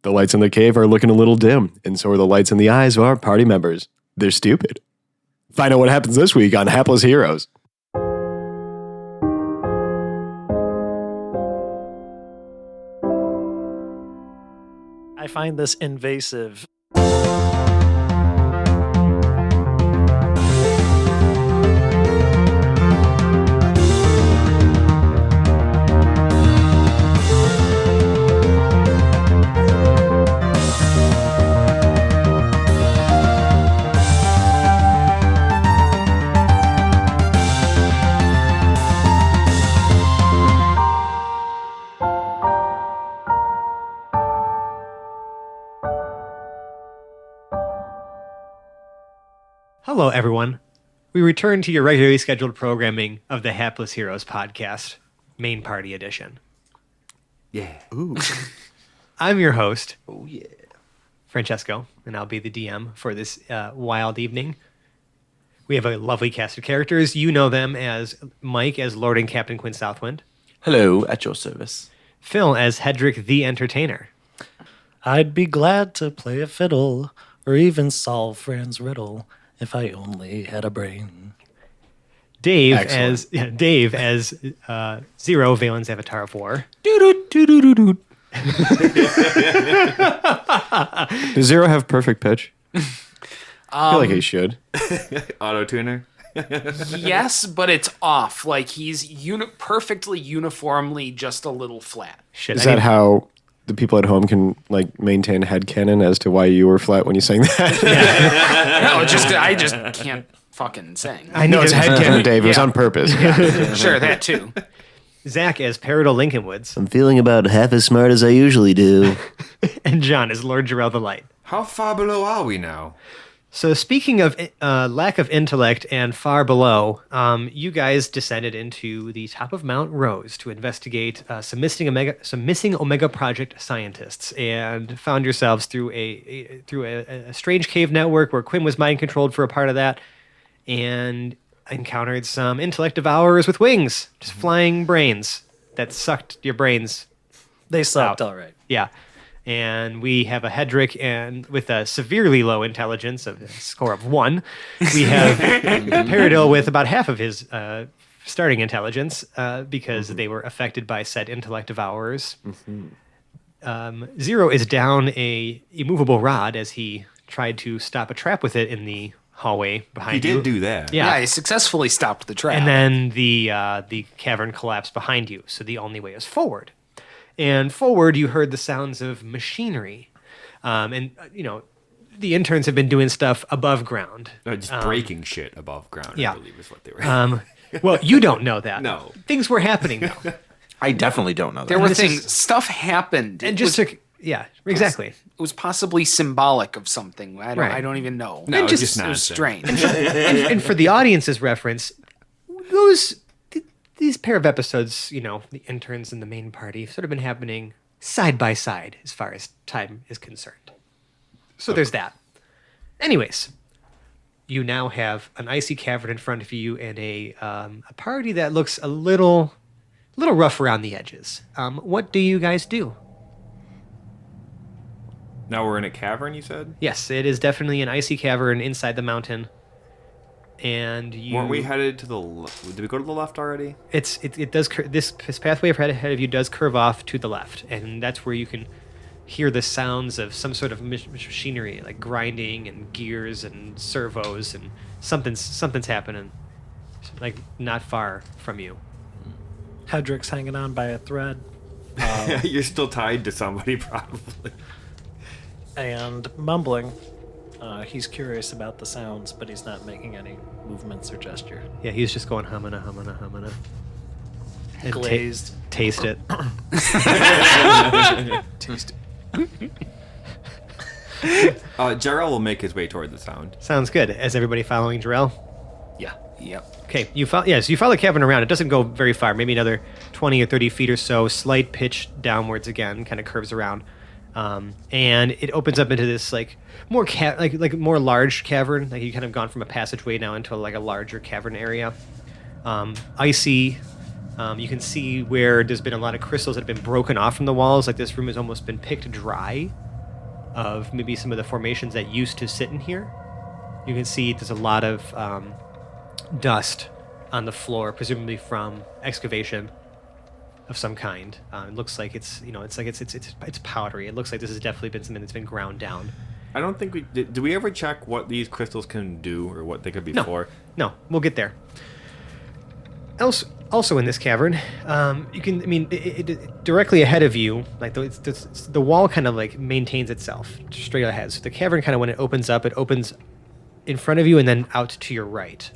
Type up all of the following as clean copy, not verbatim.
The lights in the cave are looking a little dim, and so are the lights in the eyes of our party members. They're stupid. Find out what happens this week on Hapless Heroes. I find this invasive. Hello, everyone. We return to your regularly scheduled programming of the Hapless Heroes podcast, Main Party Edition. Yeah. Ooh. I'm your host, Oh, yeah. Francesco, and I'll be the DM for this wild evening. We have a lovely cast of characters. You know them as Mike as Lord and Captain Quinn Southwind, Hello, at your service. Phil as Hedrick the Entertainer, I'd be glad to play a fiddle or even solve Fran's riddle if I only had a brain. Dave Excellent. as Zero, Valen's Avatar of War, Does Zero have perfect pitch? I feel like he should. Auto-tuner. Yes, but it's off. Like he's perfectly uniformly just a little flat. Shit, Is that how the people at home can like maintain headcanon as to why you were flat when you sang that? No, I just can't fucking sing. I No, need it's to- headcanon, Dave. It was Yeah. on purpose. Sure, that too. Zach as Peridot Lincolnwoods, I'm feeling about half as smart as I usually do. and John as Lord Jarrell the Light. How far below are we now? So speaking of lack of intellect and far below, you guys descended into the top of Mount Rose to investigate some missing Omega Project scientists, and found yourselves through a strange cave network where Quinn was mind controlled for a part of that, and encountered some intellect devourers with wings, just flying brains that sucked your brains. They sucked, Out. all right. Yeah. And we have a Hedrick and with a severely low intelligence, a score of 1. We have Peridot with about half of his starting intelligence because they were affected by said intellect devourers. Zero is down a immovable rod as he tried to stop a trap with it in the hallway behind He you. did do that. Yeah. Yeah, he successfully stopped the trap. And then the cavern collapsed behind you, so the only way is forward. And forward, you heard the sounds of machinery, and the interns have been doing stuff above ground. Just breaking shit above ground, yeah. I believe is what they were. Well, you don't know that. No. Things were happening though, I definitely don't know that. there were this things. is- Stuff happened. and It just was, took exactly. it was possibly symbolic of something. I Right. don't even know. No, It it's just just it was nonsense. strange. And for the audience's reference, these pair of episodes, the interns and the main party, have sort of been happening side by side as far as time is concerned. So there's that. Anyways, you now have an icy cavern in front of you and a party that looks a little rough around the edges. What do you guys do? Now we're in a cavern, you said? Yes, it is definitely an icy cavern inside the mountain. And you Weren't we headed to the left? Did we go to the left already? it does this pathway ahead of you does curve off to the left, and that's where you can hear the sounds of some sort of machinery, like grinding and gears and servos, and something's happening, like not far from you. Hedrick's hanging on by a thread You're still tied to somebody, probably. and mumbling. He's curious about the sounds, but he's not making any movements or gesture. Yeah, he's just going humana. And Glazed. taste it. Jarrell will make his way toward the sound. Sounds good. Is everybody following Jarrell? Yeah. Yep. Okay, you follow the cavern around. It doesn't go very far, maybe another 20 or 30 feet or so. Slight pitch downwards again, kind of curves around, and it opens up into this like more more large cavern. Like you kind of gone from a passageway now into like a larger cavern area. Icy. You can see where there's been a lot of crystals that have been broken off from the walls. Like this room has almost been picked dry of maybe some of the formations that used to sit in here. You can see there's a lot of dust on the floor, presumably from excavation of some kind. It looks like it's powdery. It looks like this has definitely been something that's been ground down. I don't think we did. Do we ever check what these crystals can do or what they could be for? No, we'll get there. Also in this cavern, you can. I mean, directly ahead of you, like the wall kind of like maintains itself straight ahead. So the cavern kind of, when it opens up, it opens in front of you and then out to your right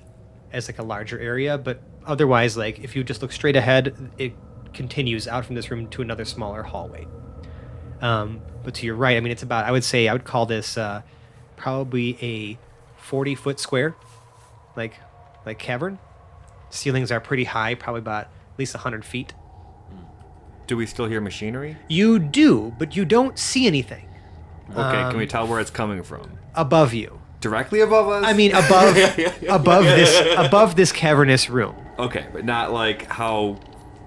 as like a larger area. But otherwise, like if you just look straight ahead, it continues out from this room to another smaller hallway. But to your right, I mean, it's about, I would call this probably a 40-foot square, like cavern. Ceilings are pretty high, probably about at least 100 feet. Do we still hear machinery? You do, but you don't see anything. Okay, can we tell where it's coming from? Above you. Directly above us? I mean, above this cavernous room. Okay, but not like how,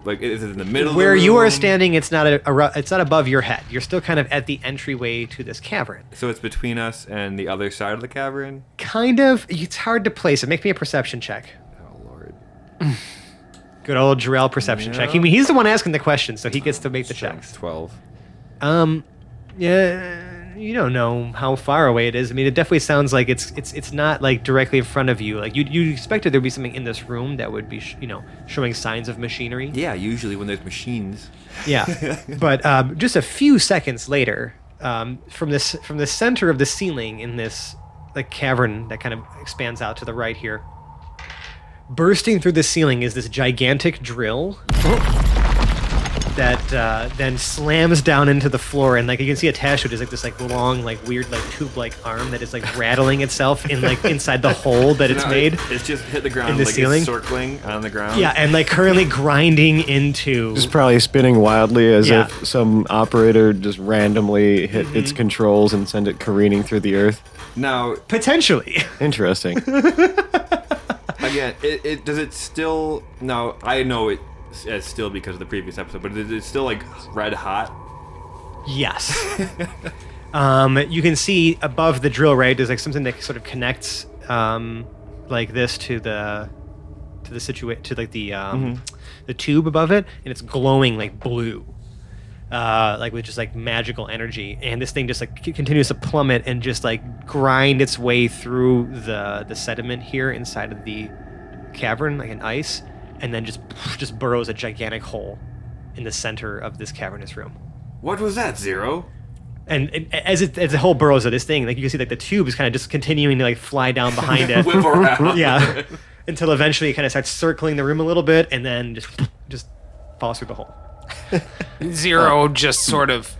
like, is it in the middle Where of the you are room? standing, it's not it's not above your head. You're still kind of at the entryway to this cavern. So it's between us and the other side of the cavern? Kind of. It's hard to place it. Make me a perception check. Oh, Lord. Good old Jarrell perception check. I mean, he's the one asking the question, so he gets to make the checks. 12. Yeah, you don't know how far away it is. I mean, it definitely sounds like it's not like directly in front of you. Like you expected there'd be something in this room that would be showing signs of machinery. Yeah, usually when there's machines. Yeah, but just a few seconds later, from the center of the ceiling in this like cavern that kind of expands out to the right here, bursting through the ceiling is this gigantic drill that then slams down into the floor, and like you can see attached to it is like this like long like weird like tube-like arm that is like rattling itself in like inside the hole that it's made. It's just hit the ground in the like ceiling. It's circling on the ground. Yeah, and like currently grinding into. Just probably spinning wildly as Yeah. if some operator just randomly hit its controls and send it careening through the earth. Now, Potentially. Interesting. again, it does it still? No, I know it as still because of the previous episode, but is it still like red hot? Yes. You can see above the drill, right? There's like something that sort of connects like this to the tube above it, and it's glowing like blue, like with just like magical energy. And this thing just like continues to plummet and just like grind its way through the sediment here inside of the cavern, like an ice, and then just burrows a gigantic hole in the center of this cavernous room. What was that, Zero? And as the hole burrows at this thing, like you can see, like the tube is kind of just continuing to like fly down behind it. Whip around. Yeah, until eventually it kind of starts circling the room a little bit, and then just falls through the hole. Zero just sort of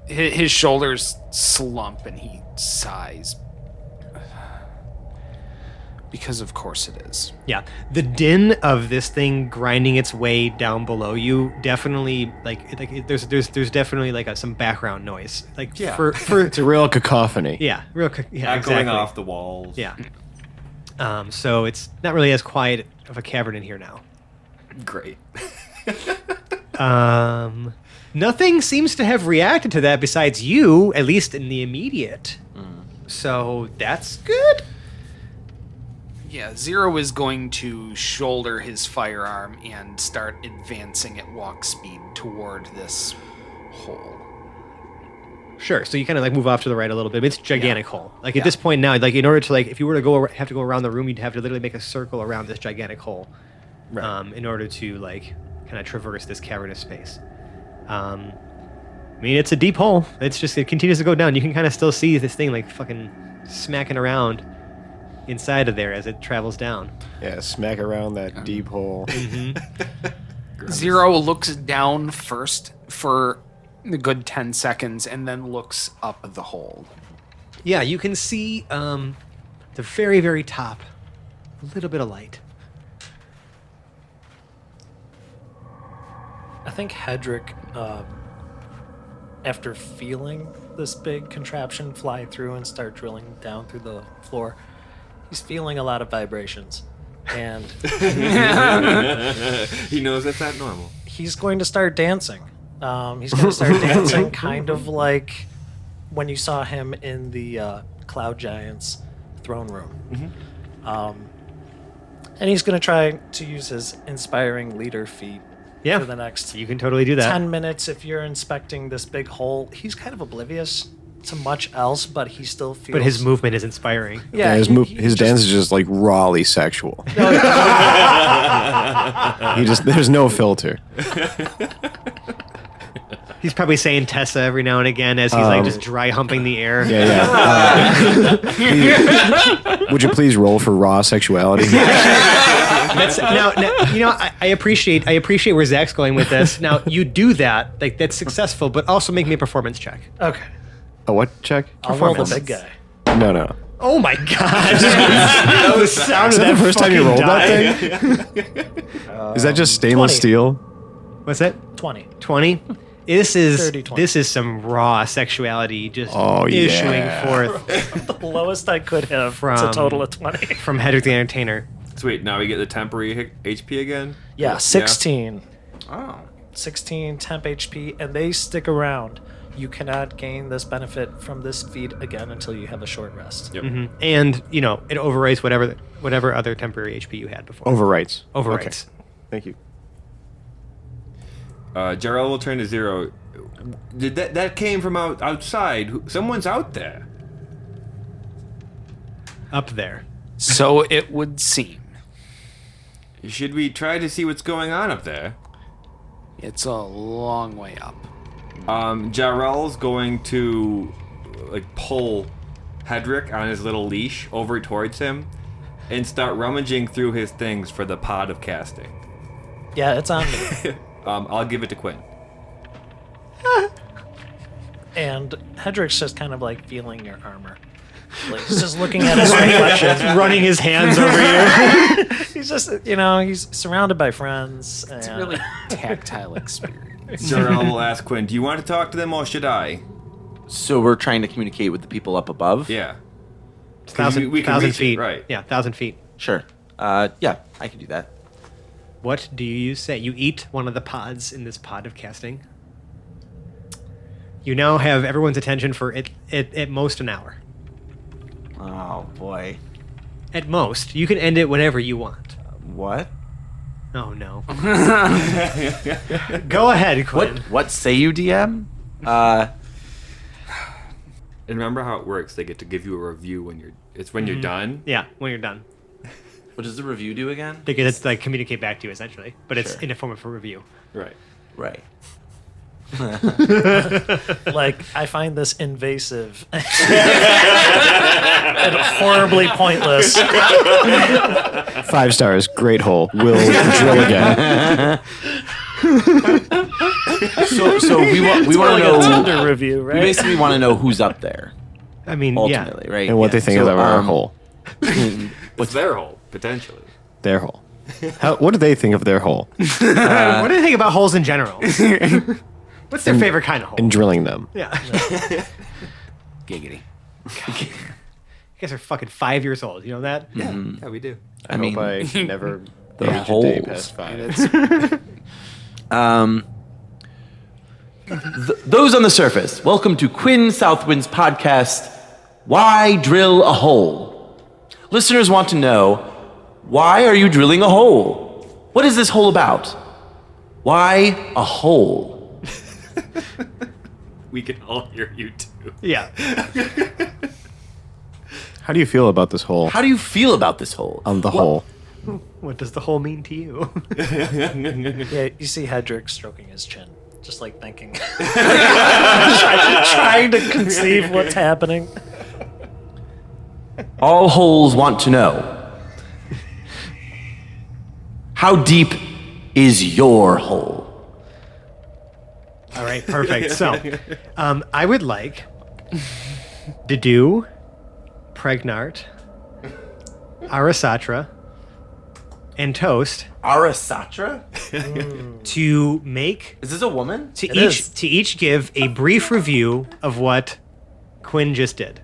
his shoulders slump and he sighs. Because of course it is. Yeah, the din of this thing grinding its way down below you definitely there's definitely like some background noise, like Yeah. for It's a real cacophony. yeah, Echoing exactly. off the walls. Yeah. So it's not really as quiet of a cavern in here now. Great. Nothing seems to have reacted to that besides you, at least in the immediate. So that's good. Yeah, Zero is going to shoulder his firearm and start advancing at walk speed toward this hole. Sure. So you kind of like move off to the right a little bit. It's a gigantic hole. Like at this point now, like in order to like, if you were to have to go around the room, you'd have to literally make a circle around this gigantic hole, in order to like kind of traverse this cavernous space. I mean, it's a deep hole. It continues to go down. You can kind of still see this thing like fucking smacking around inside of there as it travels down. Yeah, smack around that deep hole. Zero looks down first for a good 10 seconds and then looks up the hole. Yeah, you can see the very, very top, a little bit of light. I think Hedrick, after feeling this big contraption fly through and start drilling down through the floor, he's feeling a lot of vibrations. And He knows that's not normal. he's going to start dancing. He's going to start dancing kind of like when you saw him in the Cloud Giant's throne room. And he's going to try to use his inspiring leader feat Yeah. for the next You can totally do that. 10 minutes if you're inspecting this big hole. He's kind of oblivious to much else, but he still feels... But his movement is inspiring. Yeah, his he his just- dance is just like rawly sexual. There's no filter. He's probably saying Tessa every now and again as he's like just dry humping the air. Would you please roll for raw sexuality? Now, you know, I appreciate where Zach's going with this. Now, you do that, like that's successful, but also make me a performance check. Okay. A what check? I'll roll the Performance. big guy. No. Oh my god! The sound Is of that the first time you fucking rolled die. that thing? Is that just stainless 20. steel? What's that? 20. 20. This is 30, 20. this is some raw sexuality just Oh, issuing yeah. forth The lowest I could have. It's a From- total of 20. from Hedrick the Entertainer. Sweet. Now we get the temporary HP again. Yeah, 16. Oh. 16 temp HP, and they stick around. You cannot gain this benefit from this feat again until you have a short rest. Yep. And, you know, it overwrites whatever other temporary HP you had before. Overwrites. Overwrites. Okay. Thank you. Jarrell will turn to 0. Did that came from outside? Someone's out there. Up there. So it would seem. Should we try to see what's going on up there? It's a long way up. Jarrell's going to pull Hedrick on his little leash over towards him and start rummaging through his things for the pod of casting. Yeah, it's on me. I'll give it to Quinn. And Hedrick's just kind of like feeling your armor. Like, he's just looking at his reflection. Running his hands over you. He's just, he's surrounded by friends. It's a really tactile experience. Jarrell will ask Quinn, do you want to talk to them or should I? So we're trying to communicate with the people up above? Yeah. 1,000 we can 1,000 reach it, feet. right. Yeah, 1,000 feet. Sure. Yeah, I can do that. What do you say? You eat one of the pods in this pod of casting. You now have everyone's attention for at most an hour. Oh, boy. At most. You can end it whenever you want. What? Oh, no. Go ahead, Quinn. What say you, DM? And remember how it works. They get to give you a review when you're done. Yeah, when you're done. What does the review do again? They get to communicate back to you, essentially. But it's Sure. in a form of a review. Right. Right. Like, I find this invasive and horribly pointless. 5 stars. Great hole. Will drill again. So we want to Like a know. Tinder review, We right? basically want to know who's up there. I mean, Ultimately, right? And what they think So, of our hole. It's their hole, potentially. Their hole. What do they think of their hole? yeah. What do you think about holes in general? What's their favorite kind of hole? And drilling them. Yeah. Giggity. You guys are fucking 5 years old. You know that? Yeah, we do. I mean, hope I never the age a day holes. past 5. Those on the surface, welcome to Quinn Southwind's podcast, Why Drill a Hole? Listeners want to know, why are you drilling a hole? What is this hole about? Why a hole? We can all hear you too. Yeah. How do you feel about this hole? How do you feel about this hole? On the hole. What does the hole mean to you? Yeah, you see Hedrick stroking his chin, just like thinking, trying to conceive what's happening. All holes want to know, how deep is your hole? All right, perfect. So, I would like Dedu, Pregnart, Arasatra, and Toast Arasatra? to make Is this a woman? to It each is. to each give a brief review of what Quinn just did.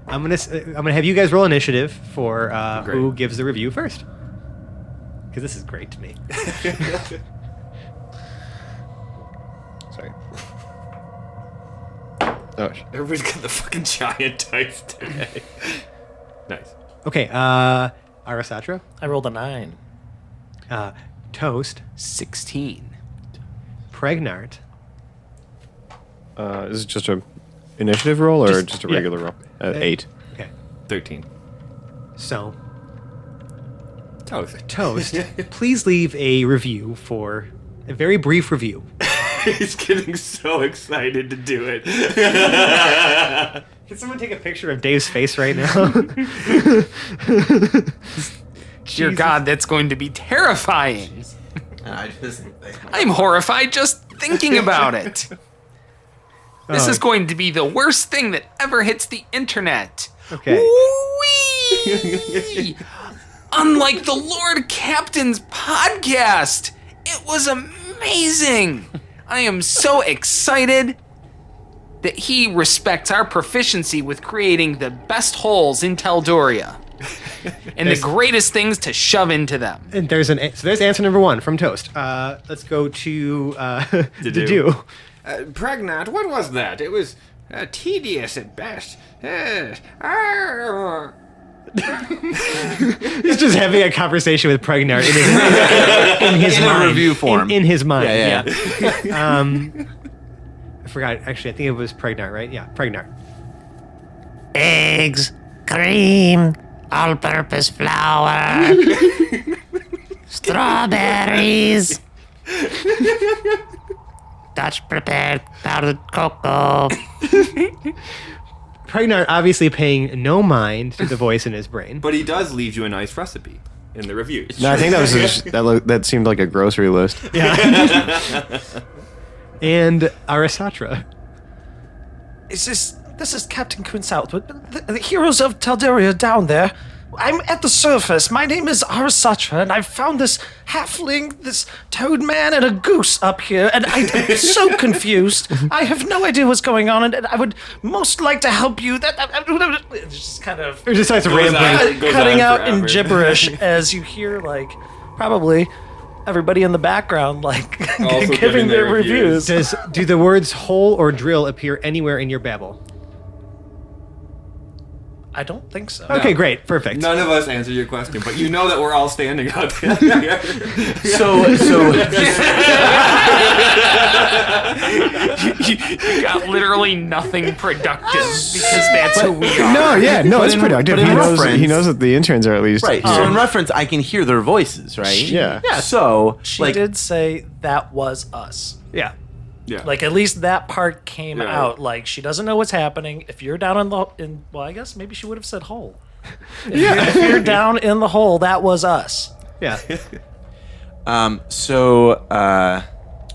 I'm gonna have you guys roll initiative for who Great. gives the review first, because this is great to me. Sorry. Oh, Everybody's got the fucking giant dice today. Nice. Okay, Arasatra, I rolled a 9. Toast, 16. Pregnart, is it just a initiative roll or Just- just a yeah. regular roll? 8. okay. 13. So, Toast. Toast, please leave a review for a very brief review. He's getting so excited to do it. Can someone take a picture of Dave's face right now? Dear God, that's going to be terrifying. I just, I'm horrified just thinking about it. This Oh. is going to be the worst thing that ever hits the internet. Okay. Whee! Unlike the Lord Captain's podcast, it was amazing. I am so excited that he respects our proficiency with creating the best holes in Teldoria and the greatest things to shove into them. And there's answer number 1 from Toast. Let's go to Dedu. Pregnant, what was that? It was tedious at best. He's just having a conversation with Pregnart in his In a mind. review form. In his mind. Yeah. I forgot. Actually, I think it was Pregnart, right? Yeah, Pregnart. Eggs, cream, all-purpose flour, strawberries, Dutch prepared powdered cocoa. Pregnart obviously paying no mind to the voice in his brain. But he does leave you a nice recipe in the review. No, I think that was that seemed like a grocery list. And Arasatra. This is Captain Quinn Southwood. The heroes of Teldaria down there. I'm at the surface. My name is Arasatra, and I found this halfling, this toad man, and a goose up here, and I'm so confused. I have no idea what's going on, and I would most like to help you. It's just kind of Or just starts rambling. on. Goes cutting on out in forever. gibberish as you hear, like, probably everybody in the background, like, Also giving their reviews. Do the words hole or drill appear anywhere in your babble? I don't think so. Okay, great. Perfect. None of us answered your question, but you know that we're all standing out there. so You got literally nothing productive because that's who we are. No, yeah, no, it's productive. but in He reference- knows that the interns are at least right. So in reference, I can hear their voices, right? Yeah. Yeah. So She like, did say that was us. Yeah. Yeah. Like, at least that part came Yeah. out. Like, she doesn't know what's happening. If you're down well, I guess maybe she would have said hole. If you're down in the hole, that was us. Yeah. so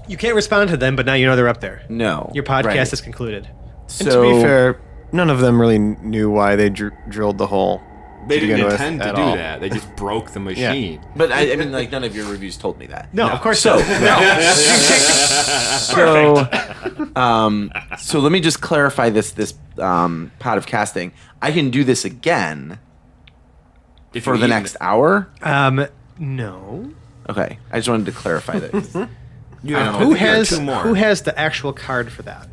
You can't respond to them, but now you know they're up there. no. Your podcast right. is concluded. So And to be fair, none of them really knew why they drilled the hole. They to begin didn't with intend to at do all. that. They just broke the machine. But I mean, like, none of your reviews told me that. No, of course So, not. so let me just clarify this pot of casting. I can do this again If for you the eat- next hour. No. Okay, I just wanted to clarify that. You have Who you have has two more. who has the actual card for that?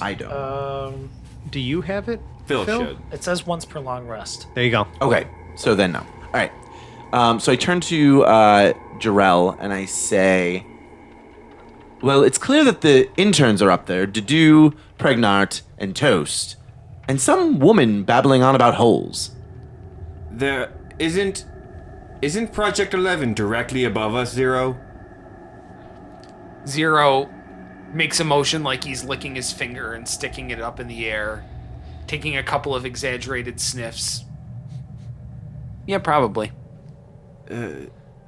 I don't. Do you have it? Phil should. It says once per long rest. There you go. Okay, so then no. All right. So I turn to Jarrell and I say, well, it's clear that the interns are up there, Dedu, Pregnart, and Toast, and some woman babbling on about holes. There isn't Project 11 directly above us, Zero? Zero makes a motion like he's licking his finger and sticking it up in the air, taking a couple of exaggerated sniffs. Yeah, probably.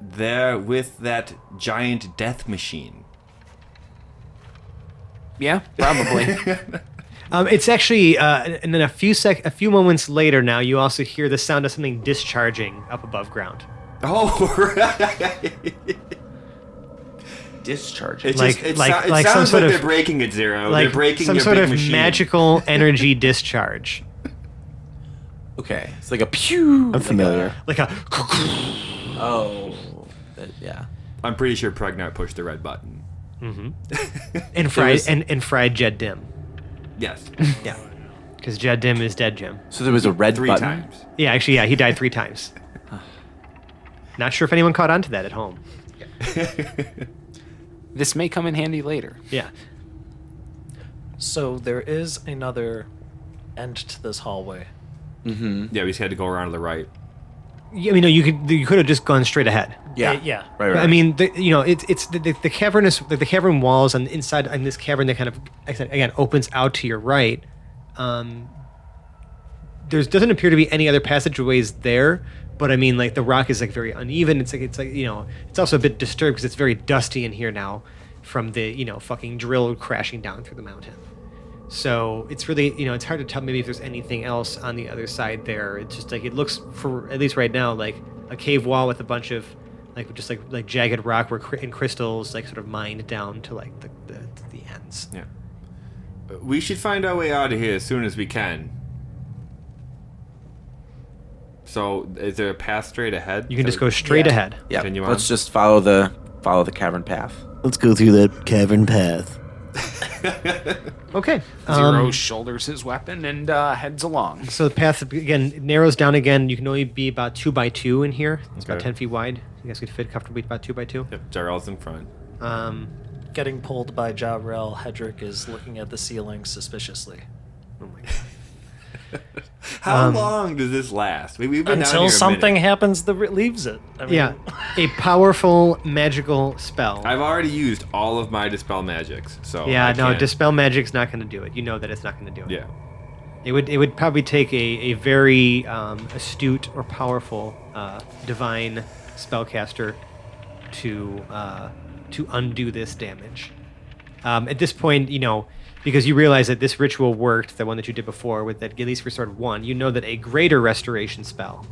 There with that giant death machine. Yeah, probably. It's actually, and then a few moments later now, you also hear the sound of something discharging up above ground. Oh, right. Discharging. It Like- just, it, like- so- it like some sounds sort like of- they're breaking it, Zero. Like they're breaking some your sort big of machine. magical energy discharge. Okay, it's like a pew. I'm familiar. Like a. Oh, yeah. I'm pretty sure Pregnart pushed the red button. And fried was- and fried Jed Dim. Yes. Yeah. Because Jed Dim is dead, Jim. So there was a red 3 button. times. Yeah, actually, yeah, he died 3 times. Not sure if anyone caught on to that at home. This may come in handy later. Yeah. So there is another end to this hallway. Yeah, we just had to go around to the right. I mean, no, you could have just gone straight ahead. Yeah. Yeah. Right. I mean, it's the cavernous, the cavern walls and inside in this cavern that kind of, again, opens out to your right. There doesn't appear to be any other passageways there, but I mean, like the rock is like very uneven. It's like it's also a bit disturbed because it's very dusty in here now from the fucking drill crashing down through the mountain. So it's really it's hard to tell maybe if there's anything else on the other side there. It's just like it looks for at least right now like a cave wall with a bunch of like just like jagged rock and crystals like sort of mined down to like the ends. Yeah. We should find our way out of here as soon as we can. So, is there a path straight ahead? You can just go straight ahead. Yeah. Continue on. Let's just follow the cavern path. Let's go through that cavern path. Okay. Zero shoulders his weapon and heads along. So the path again narrows down again. You can only be about 2 by 2 in here. It's about Okay. 10 feet wide. You guys could fit comfortably about 2 by 2. Yep, Jarrell's in front. Getting pulled by Jarrell, Hedrick is looking at the ceiling suspiciously. How long does this last? We've been down here Until a something minute. happens that relieves it. I mean, Yeah, a powerful magical spell. I've already used all of my dispel magics, so Yeah, I no, can't- dispel magic's not going to do it. You know that it's not going to do it. Yeah. It would probably take a very astute or powerful divine spellcaster to undo this damage. At this point, because you realize that this ritual worked, the one that you did before, with that at least restored 1, you know that a greater restoration spell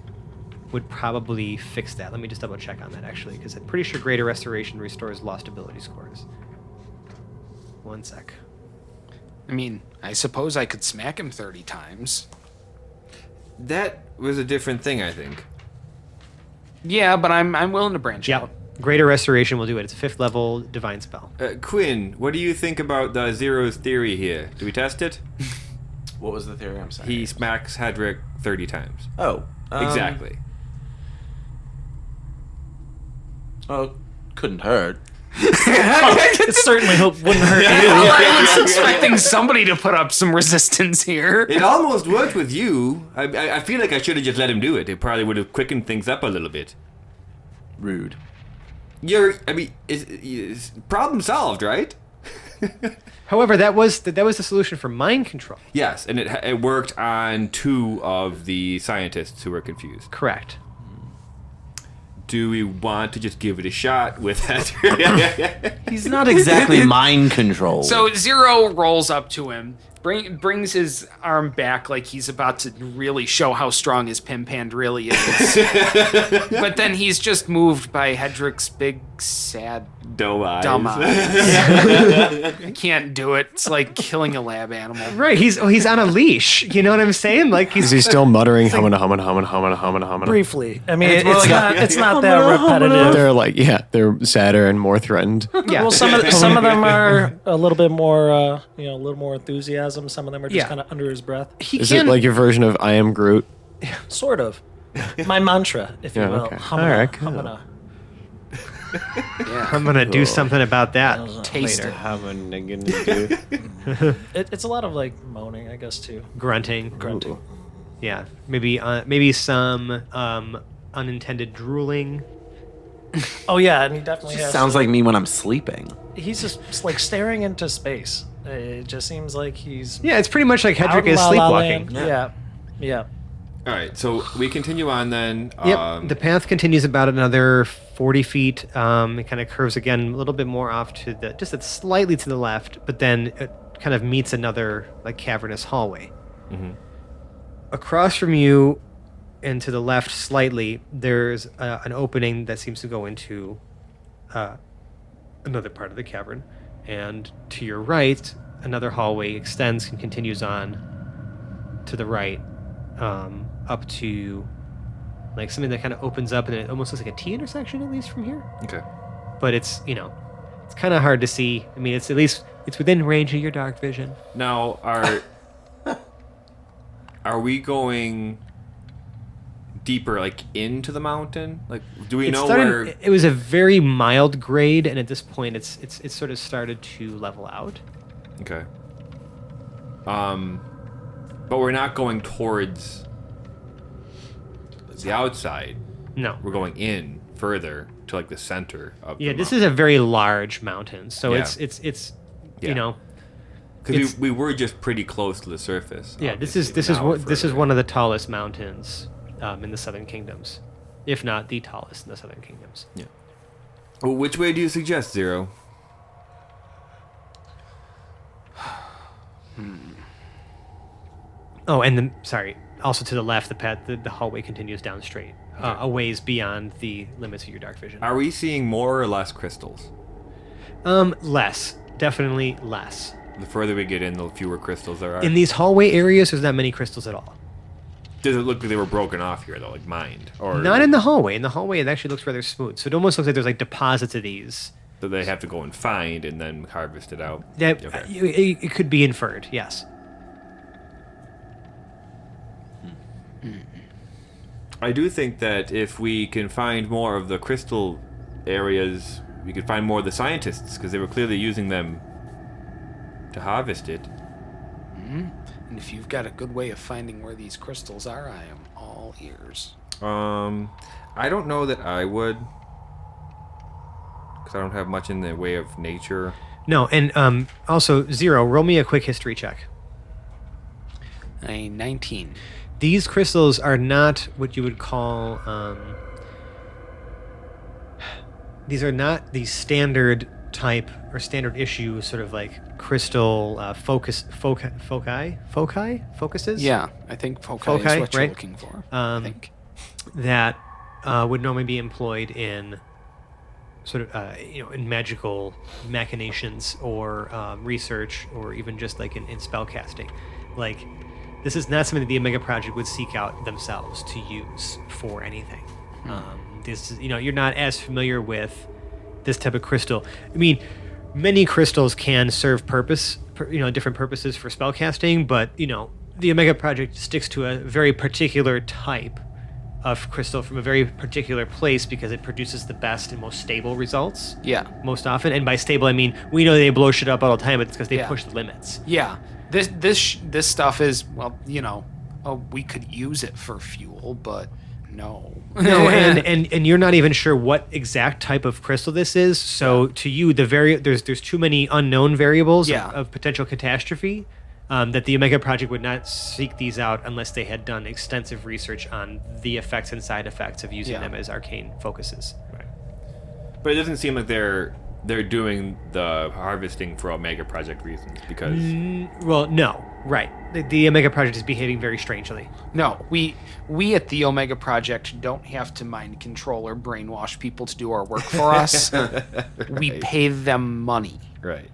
would probably fix that. Let me just double check on that actually, because I'm pretty sure greater restoration restores lost ability scores. 1 sec. I mean, I suppose I could smack him 30 times. That was a different thing, I think. Yeah, but I'm willing to branch Yeah, out. greater restoration will do it. It's a 5th level divine spell. Quinn, what do you think about the Zero's theory here? Do we test it? What was the theory? I'm sorry. He smacks Hedrick 30 times. Oh. Exactly. Oh, couldn't hurt. it certainly wouldn't hurt you. I was expecting somebody to put up some resistance here. It almost worked with you. I feel like I should have just let him do it. It probably would have quickened things up a little bit. Rude. It's problem solved, right? However, that was the solution for mind control. Yes, and it worked on 2 of the scientists who were confused. Correct. Do we want to just give it a shot with that? He's not exactly mind controlled. So Zero rolls up to him, brings his arm back like he's about to really show how strong his pimpand really is. But then he's just moved by Hedrick's big, sad, Dumb eyes. dumb eyes. I can't do it. It's like killing a lab animal. Right, he's on a leash. You know what I'm saying? Like Is he still muttering humana? Briefly. I mean, It's more like it's not that repetitive. They're sadder and more threatened. yeah. Well, some of them are a little bit more, a little more enthusiasm. Some of them are just Yeah. kind of under his breath. he Is can it like your version of I am Groot? Sort of. My mantra, if you Yeah, will. okay. Humana, All right, cool. humana. Yeah. I'm gonna do something about that Taste later. it. It's a lot of like moaning, I guess, too. Grunting. Grunting. Yeah, maybe some unintended drooling. Oh yeah, and he definitely has. Sounds like me when I'm sleeping. He's just like staring into space. It just seems like he's. Yeah, it's pretty much like out Hedrick in is La La sleepwalking. Land. Yeah. All right, so we continue on then. Yep. The path continues about another 40 feet. It kind of curves again a little bit more off to slightly to the left, but then it kind of meets another like cavernous hallway. Across from you, and to the left slightly, there's an opening that seems to go into another part of the cavern, and to your right, another hallway extends and continues on to the right. Up to like something that kind of opens up and it almost looks like a T intersection, at least from here. Okay. But it's it's kind of hard to see. I mean, it's at least It's within range of your dark vision. Now, are we going deeper, like into the mountain? Like, do we know where? It was a very mild grade, and at this point, it's sort of started to level out. Okay. But we're not going towards the outside. No. We're going in further to like the center of. Yeah, the this mountain. is a very large mountain, so Yeah. it's Yeah. you know. Because we were just pretty close to the surface. Yeah, this obviously, is but now we're this is further. one of the tallest mountains in the Southern Kingdoms, if not the tallest in the Southern Kingdoms. Yeah. Well, which way do you suggest, Zero? Oh, and also to the left, the hallway continues down straight, a ways beyond the limits of your dark vision. Are we seeing more or less crystals? Less, definitely less. The further we get in, the fewer crystals there are. In these hallway areas, there's not many crystals at all. Does it look like they were broken off here, though, like mined? Or Not in the hallway. In the hallway, it actually looks rather smooth. So it almost looks like there's like deposits of these. that they have to go and find and then harvest it out? That Okay. it could be inferred. Yes. I do think that if we can find more of the crystal areas, we could find more of the scientists, because they were clearly using them to harvest it. And if you've got a good way of finding where these crystals are, I am all ears. I don't know that I would, because I don't have much in the way of nature. No, and also Zero. Roll me a quick history check. A 19. These crystals are not what you would call. These are not the standard type or standard issue sort of like crystal focuses. Yeah, I think foci Foci, is what you're right? looking for. I think. That would normally be employed in sort of in magical machinations or research or even just like in spell casting. Like this is not something that the Omega Project would seek out themselves to use for anything. This is, you're not as familiar with this type of crystal. I mean, many crystals can serve different purposes for spell casting, but the Omega Project sticks to a very particular type of crystal from a very particular place because it produces the best and most stable results. Yeah. Most often, and by stable I mean we know they blow shit up all the time, but it's because they Yeah. push the limits. Yeah. This stuff is, well, we could use it for fuel, but no. No, and you're not even sure what exact type of crystal this is. So to you, there's too many unknown variables Yeah. of potential catastrophe that the Omega Project would not seek these out unless they had done extensive research on the effects and side effects of using Yeah. them as arcane focuses. Right. But it doesn't seem like they're doing the harvesting for Omega Project reasons, because Well, no, right. The Omega Project is behaving very strangely. No, we at the Omega Project don't have to mind control or brainwash people to do our work for us. We pay them money. right.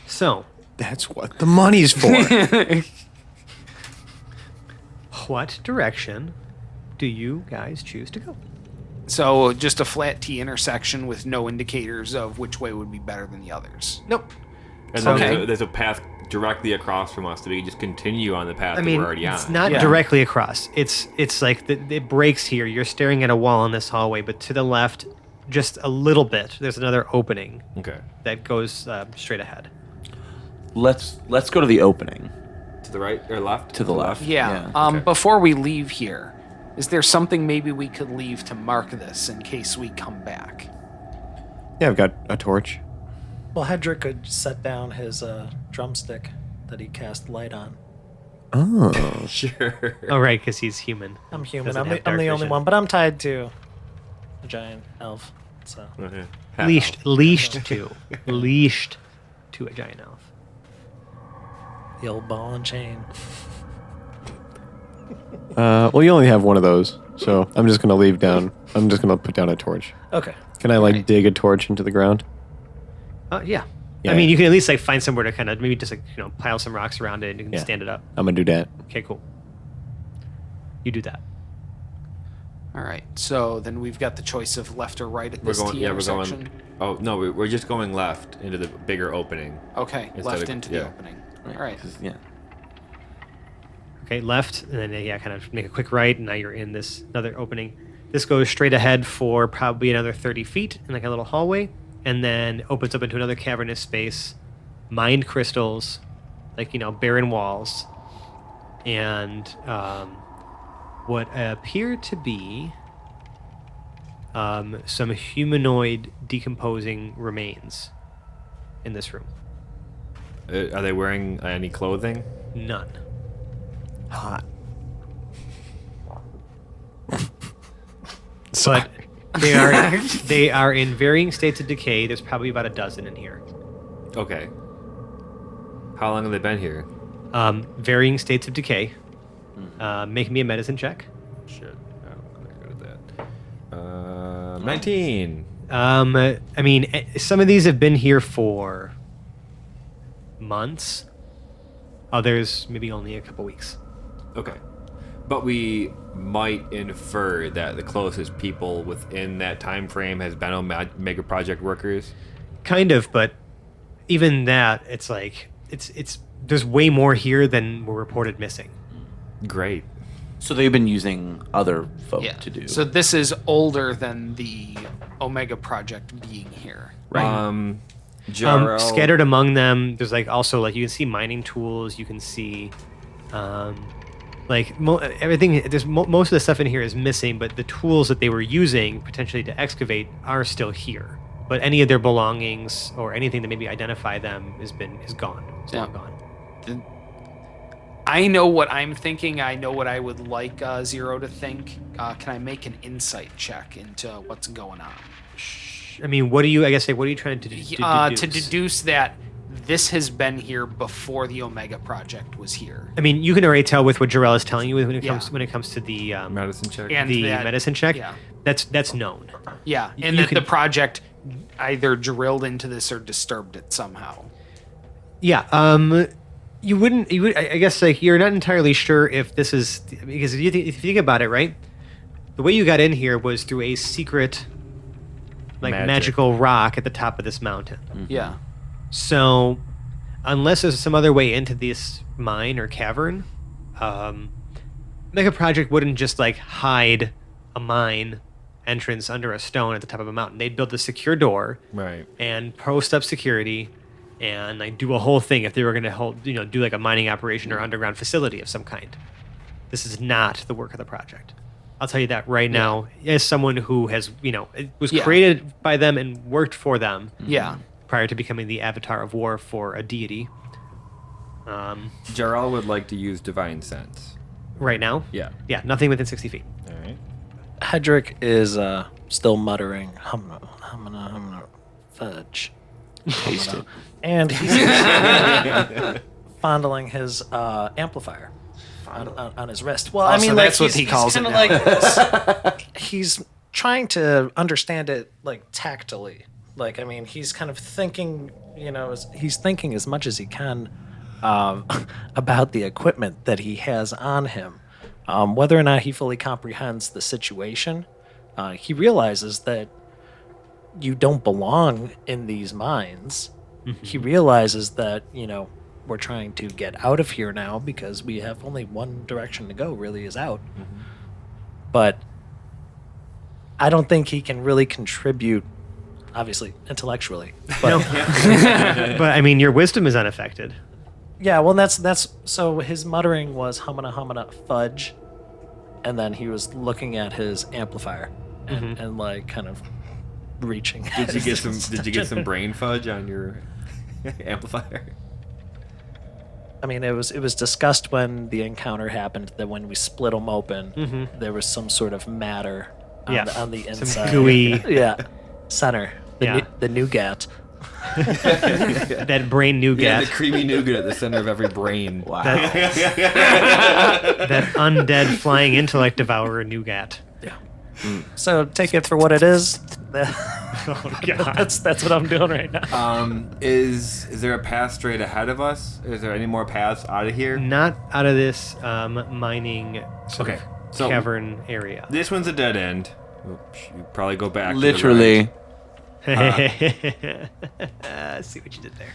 So, That's what the money's for. what direction do you guys choose to go? So just a flat T intersection with no indicators of which way would be better than the others. Nope. And then Okay. there's a path directly across from us that we can just continue on the path I that mean, we're already on. it's not Yeah. directly across. It's like it breaks here. You're staring at a wall in this hallway, but to the left, just a little bit, there's another opening Okay. that goes straight ahead. Let's go to the opening. To the right or left? To the left. Yeah. Yeah. Okay. Before we leave here, is there something maybe we could leave to mark this in case we come back? Yeah, I've got a torch. Well, Hedrick could set down his drumstick that he cast light on. Oh. Sure. Oh, right, because he's human. I'm human. Doesn't I'm have the dark only vision. one, but I'm tied to a giant elf. So Okay. Leashed to a giant elf. the old ball and chain. Well, you only have one of those, so I'm just gonna leave down. I'm just gonna put down a torch. Okay. Can I dig a torch into the ground? Yeah. Yeah. I mean, you can at least find somewhere to kind of maybe just pile some rocks around it and you can Yeah. stand it up. I'm gonna do that. Okay, cool. You do that. All right. So then we've got the choice of left or right at We're this going. T Yeah, we're intersection. going Oh no, we're just going left into the bigger opening. Okay, Instead left of- into yeah. the opening. All right. Yeah. Okay, left, and then kind of make a quick right, and now you're in this another opening. This goes straight ahead for probably another 30 feet in like a little hallway, and then opens up into another cavernous space, mined crystals, like barren walls, and what appear to be some humanoid decomposing remains in this room. Are they wearing any clothing? None. Hot. But they are in varying states of decay. There's probably about a dozen in here. Okay. How long have they been here? Varying states of decay. Make me a medicine check. Shit. Oh, I'm not good at that. 19. I mean, some of these have been here for months. Others maybe only a couple weeks. Okay. But we might infer that the closest people within that time frame has been Omega Project workers. Kind of, but even that, it's like it's there's way more here than were reported missing. Great. So they've been using other folk Yeah. to do. So this is older than the Omega Project being here. Right. Jarrell, Scattered among them, there's like also like you can see mining tools. You can see, everything. There's most of the stuff in here is missing, but the tools that they were using potentially to excavate are still here. But any of their belongings or anything that maybe identify them is gone. It's long gone. I know what I'm thinking. I know what I would like Zero to think. Can I make an insight check into what's going on? I mean, what are you trying to deduce? To deduce that this has been here before the Omega Project was here. I mean, you can already tell with what Jarrell is telling you when it Yeah. comes to the medicine check. And the that- medicine check. yeah. That's known. Yeah, and You that the can- project either drilled into this or disturbed it somehow. Yeah. You would. I guess like you're not entirely sure if this is because if you think about it, right? The way you got in here was through a secret, like magical rock at the top of this mountain. Yeah. So, unless there's some other way into this mine or cavern, Mega Project wouldn't just like hide a mine entrance under a stone at the top of a mountain. They'd build a secure door Right. and post up security and like do a whole thing if they were going to do like a mining operation or underground facility of some kind. This is not the work of the project. I'll tell you that right now, as someone who has, it was created by them and worked for them. Yeah. Prior to becoming the avatar of war for a deity. Jarrell would like to use Divine Sense. Right now? Yeah. Yeah, nothing within 60 feet. All right. Hedrick is still muttering, humna, fudge. Taste it. And he's fondling his amplifier on his wrist. Well, Oh, I mean, so like, that's what he calls it kinda now. like he's trying to understand it like tactily. Like, I mean, he's kind of thinking, he's thinking as much as he can about the equipment that he has on him. Whether or not he fully comprehends the situation, he realizes that you don't belong in these mines. He realizes that, we're trying to get out of here now because we have only one direction to go, really, is out. But I don't think he can really contribute, obviously, intellectually. But But I mean, your wisdom is unaffected. yeah, well, that's so his muttering was humana fudge, and then he was looking at his amplifier and like kind of reaching. Did you get some brain fudge on your amplifier? I mean, it was discussed when the encounter happened that when we split them open, there was some sort of matter on the inside. Some gooey, Yeah, center. Yeah. The nougat. that brain Yeah, nougat, the creamy nougat at the center of every brain. wow. that undead flying intellect devourer nougat. So take it for what it is. Oh, God. That's what I'm doing right now. Is there a path straight ahead of us? Is there any more paths out of here? Not out of this mining sort Okay, of so- cavern area. This one's a dead end. Oops, you probably go back. to the Literally. right. See what you did there.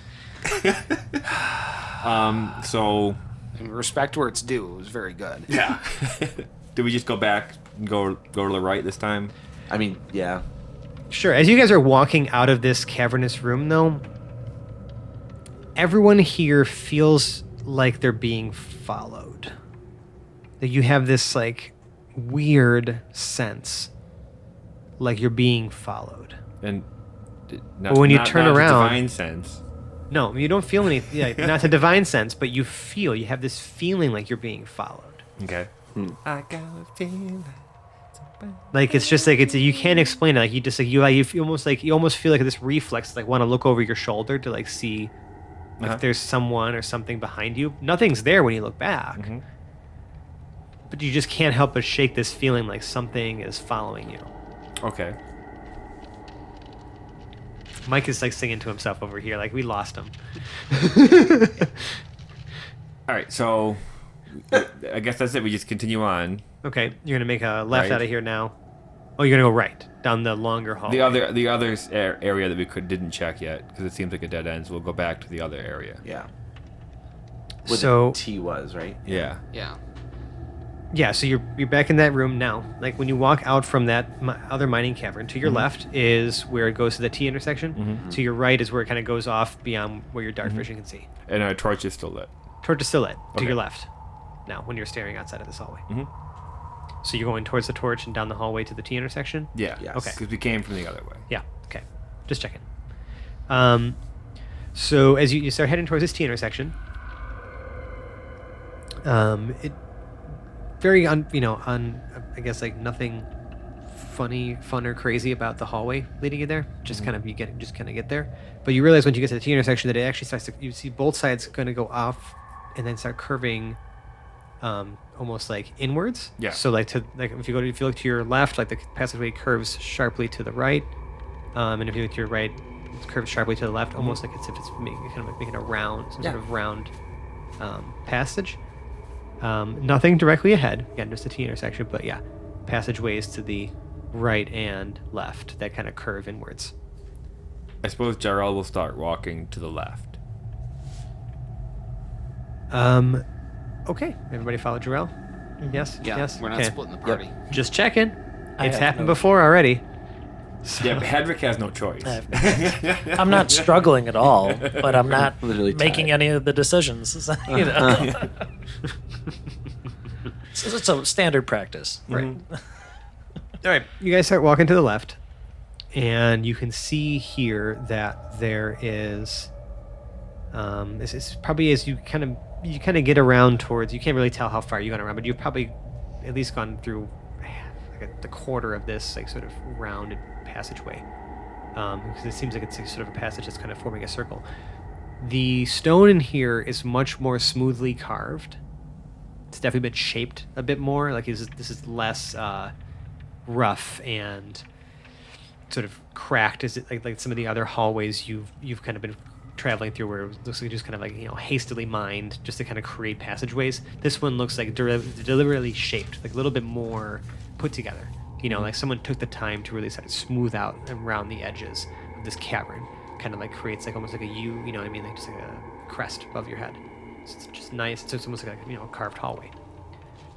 So And respect where it's due. It was very good. yeah. Do we just go back and go to the right this time? I mean, yeah. Sure. As you guys are walking out of this cavernous room, though, everyone here feels like they're being followed. That you have this like weird sense, like you're being followed. And But when you turn not around- a divine sense. No, you don't feel any. Yeah, not a divine sense, but you have this feeling like you're being followed. Okay. I got a feeling. Like it's just like you can't explain it. Like you just like you feel you almost feel like this reflex, like want to look over your shoulder to like see if there's someone or something behind you. Nothing's there when you look back, but you just can't help but shake this feeling like something is following you. Okay. Mike is like singing to himself over here, like we lost him. All right. So I guess that's it. We just continue on. Okay, you're gonna make a left Right. out of here now. Oh, you're gonna go right down the longer hall. The other area that we didn't check yet because it seems like a dead end. So we'll go back to the other area. Yeah. What So- the T was, right? Yeah. Yeah. Yeah, so you're back in that room now. Like when you walk out from that other mining cavern, to your left is where it goes to the T intersection. To your right is where it kind of goes off beyond where your dark vision can see. And our torch is still lit. Torch is still lit. To Okay. your left. Now, when you're staring outside of this hallway. So you're going towards the torch and down the hallway to the T intersection. Yeah. Yes. Okay. Because we came from the other way. Yeah. Okay. Just checking. So as you start heading towards this T intersection, it very I guess like nothing fun or crazy about the hallway leading you there. Just kind of get there. But you realize once you get to the T intersection that it actually starts to, you see both sides going to go off and then start curving almost like inwards. Yeah. So like if you look to your left, like the passageway curves sharply to the right. And if you look to your right, it curves sharply to the left, almost like it's making a round, some sort of round passage. Nothing directly ahead, again, just a T intersection, but yeah, passageways to the right and left that kind of curve inwards. I suppose Jarrell will start walking to the left. Okay, everybody follow Jarrell? Yes? Yeah. Yes? We're not Okay. splitting the party. Just checking. I It's have happened no- before already. Yeah, but Hedrick has no choice. I'm not struggling at all, but I'm not Literally making tied. any of the decisions. You know? It's a standard practice. Right. All right, you guys start walking to the left, and you can see here that there is. This is probably as you kind of get around towards. You can't really tell how far you've gone around, but you've probably at least gone through like the quarter of this like sort of rounded passageway, because it seems like it's like sort of a passage that's kind of forming a circle. The stone in here is much more smoothly carved. It's definitely been shaped a bit more. Like this is less rough and sort of cracked. Is it like some of the other hallways you've kind of been traveling through, where it looks like just kind of like hastily mined just to kind of create passageways. This one looks like deliberately shaped, like a little bit more put together. Like someone took the time to really sort of smooth out around the edges of this cavern. Kind of like creates like almost like a U. You know what I mean? Like just like a crest above your head. It's just nice. It's almost like a carved hallway,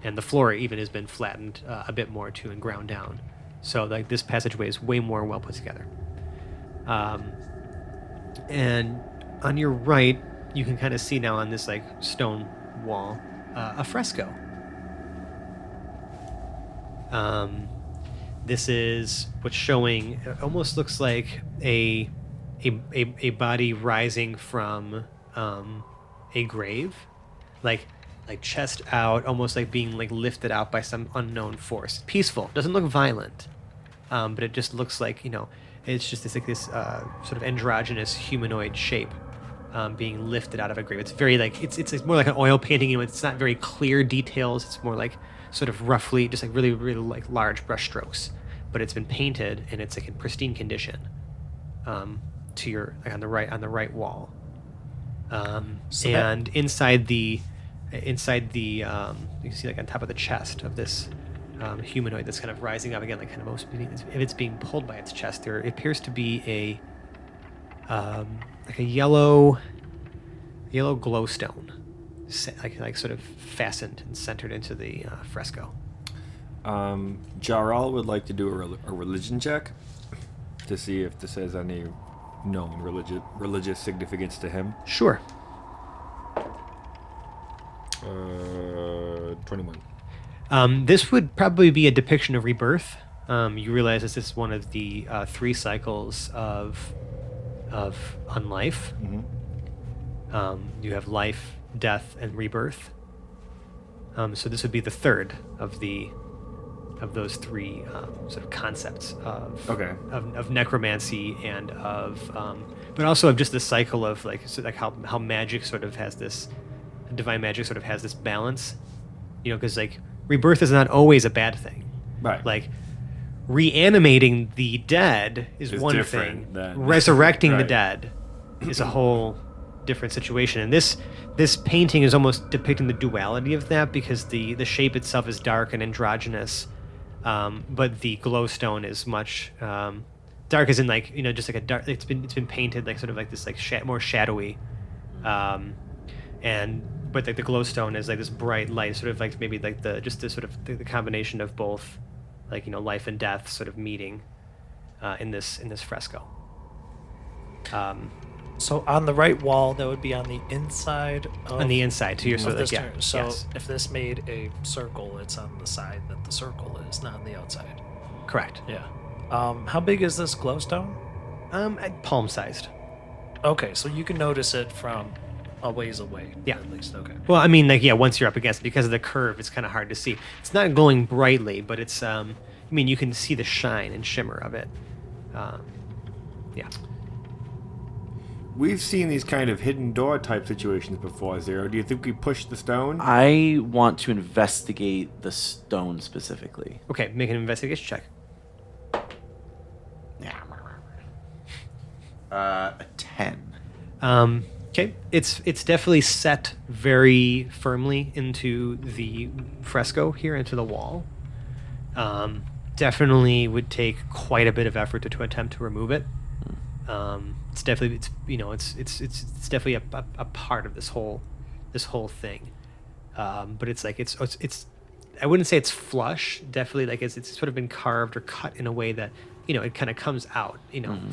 and the floor even has been flattened a bit more too and ground down. So like this passageway is way more well put together. And on your right, you can kind of see now on this like stone wall a fresco. This is what's showing. It almost looks like a body rising from a grave, like chest out, almost like being like lifted out by some unknown force. Peaceful, doesn't look violent, but it just looks like it's just this sort of androgynous humanoid shape being lifted out of a grave. It's very like it's more like an oil painting. It's not very clear details. It's more like sort of roughly, just like really really like large brush strokes. But it's been painted and it's like in pristine condition. To your like on the right wall. And inside the you can see like on top of the chest of this humanoid that's kind of rising up again, like kind of almost if it's being pulled by its chest. There appears to be a like a yellow glowstone, like sort of fastened and centered into the fresco. Jarl would like to do a religion check to see if this has any known religious significance to him. Sure. 21. This would probably be a depiction of rebirth. You realize this is one of the 3 cycles of unlife. You have life, death, and rebirth. So this would be the third of those 3 sort of concepts of necromancy and of but also of just the cycle of like how magic sort of has this divine magic sort of has this balance, because like rebirth is not always a bad thing, Right. like reanimating the dead is one different thing, than- resurrecting the Right. dead is a whole different situation. And this painting is almost depicting the duality of that, because the shape itself is dark and androgynous, but the glowstone is much dark, as in like just like a dark. It's been painted like sort of like this like more shadowy, but like the glowstone is like this bright light, sort of like maybe like the sort of the combination of both, like life and death sort of meeting in this fresco. So on the right wall, that would be on the inside of, On the inside, so you're sort of of this like, yeah, turn. So yes. if this made a circle, it's on the side that the circle is, not on the outside. Correct. Yeah. How big is this glowstone? Palm sized. Okay, so you can notice it from a ways away. Yeah. At least. Okay. Well, I mean, like, yeah, once you're up against it, because of the curve, it's kind of hard to see. It's not glowing brightly, but it's, you can see the shine and shimmer of it. Yeah. We've seen these kind of hidden door type situations before, Zero. Do you think we push the stone? I want to investigate the stone specifically. Okay, make an investigation check. A 10. Okay, it's definitely set very firmly into the fresco here, into the wall. Definitely would take quite a bit of effort to attempt to remove it. It's definitely it's definitely a part of this whole thing. But it's like it's I wouldn't say it's flush. Definitely like it's sort of been carved or cut in a way that it kind of comes out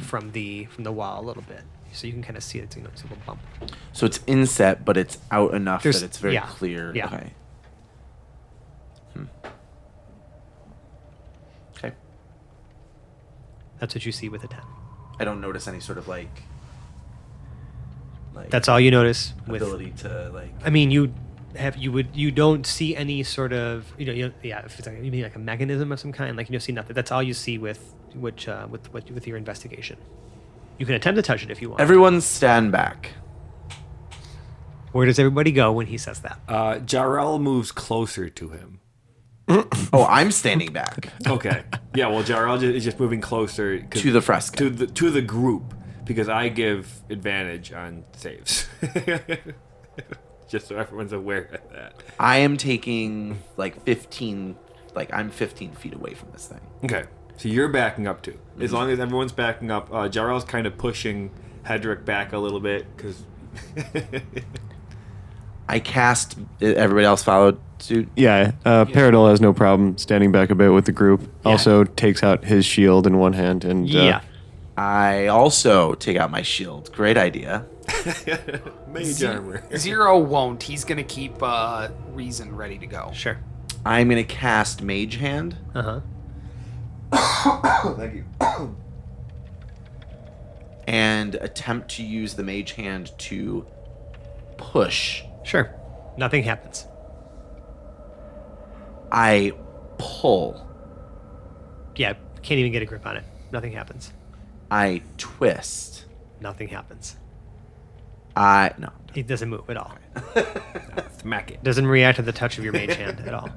from the wall a little bit, so you can kind of see it's it's a little bump. So it's inset, but it's out enough There's- that it's very yeah, clear. yeah. Okay. Okay. That's what you see with a 10. I don't notice any sort of like That's all you notice with. ability to like. I mean, you don't see any sort of if it's like, you mean like a mechanism of some kind, like see nothing. That's all you see with your investigation. You can attempt to touch it if you want. Everyone stand back. Where does everybody go when he says that? Jarrell moves closer to him. Oh, I'm standing back Okay. Yeah, well, Jarrell is just moving closer to the fresco. to the group, because I give advantage on saves. Just so everyone's aware of that. I am taking like 15. Like I'm 15 feet away from this thing. Okay. So you're backing up too. As long as everyone's backing up, Jarrell's kind of pushing Hedrick back a little bit, because... I cast. Everybody else followed suit. Yeah, Paradol has no problem standing back a bit with the group. Also takes out his shield in one hand and Yeah. I also take out my shield. Great idea. Mage armor. Zero won't. He's gonna keep Reason ready to go. Sure. I'm gonna cast Mage Hand. Thank you. And attempt to use the Mage Hand to push. Sure. Nothing happens. I pull. Yeah. Can't even get a grip on it. Nothing happens. I twist. Nothing happens. No. It doesn't move at all. Smack it. Doesn't react to the touch of your mage hand at all.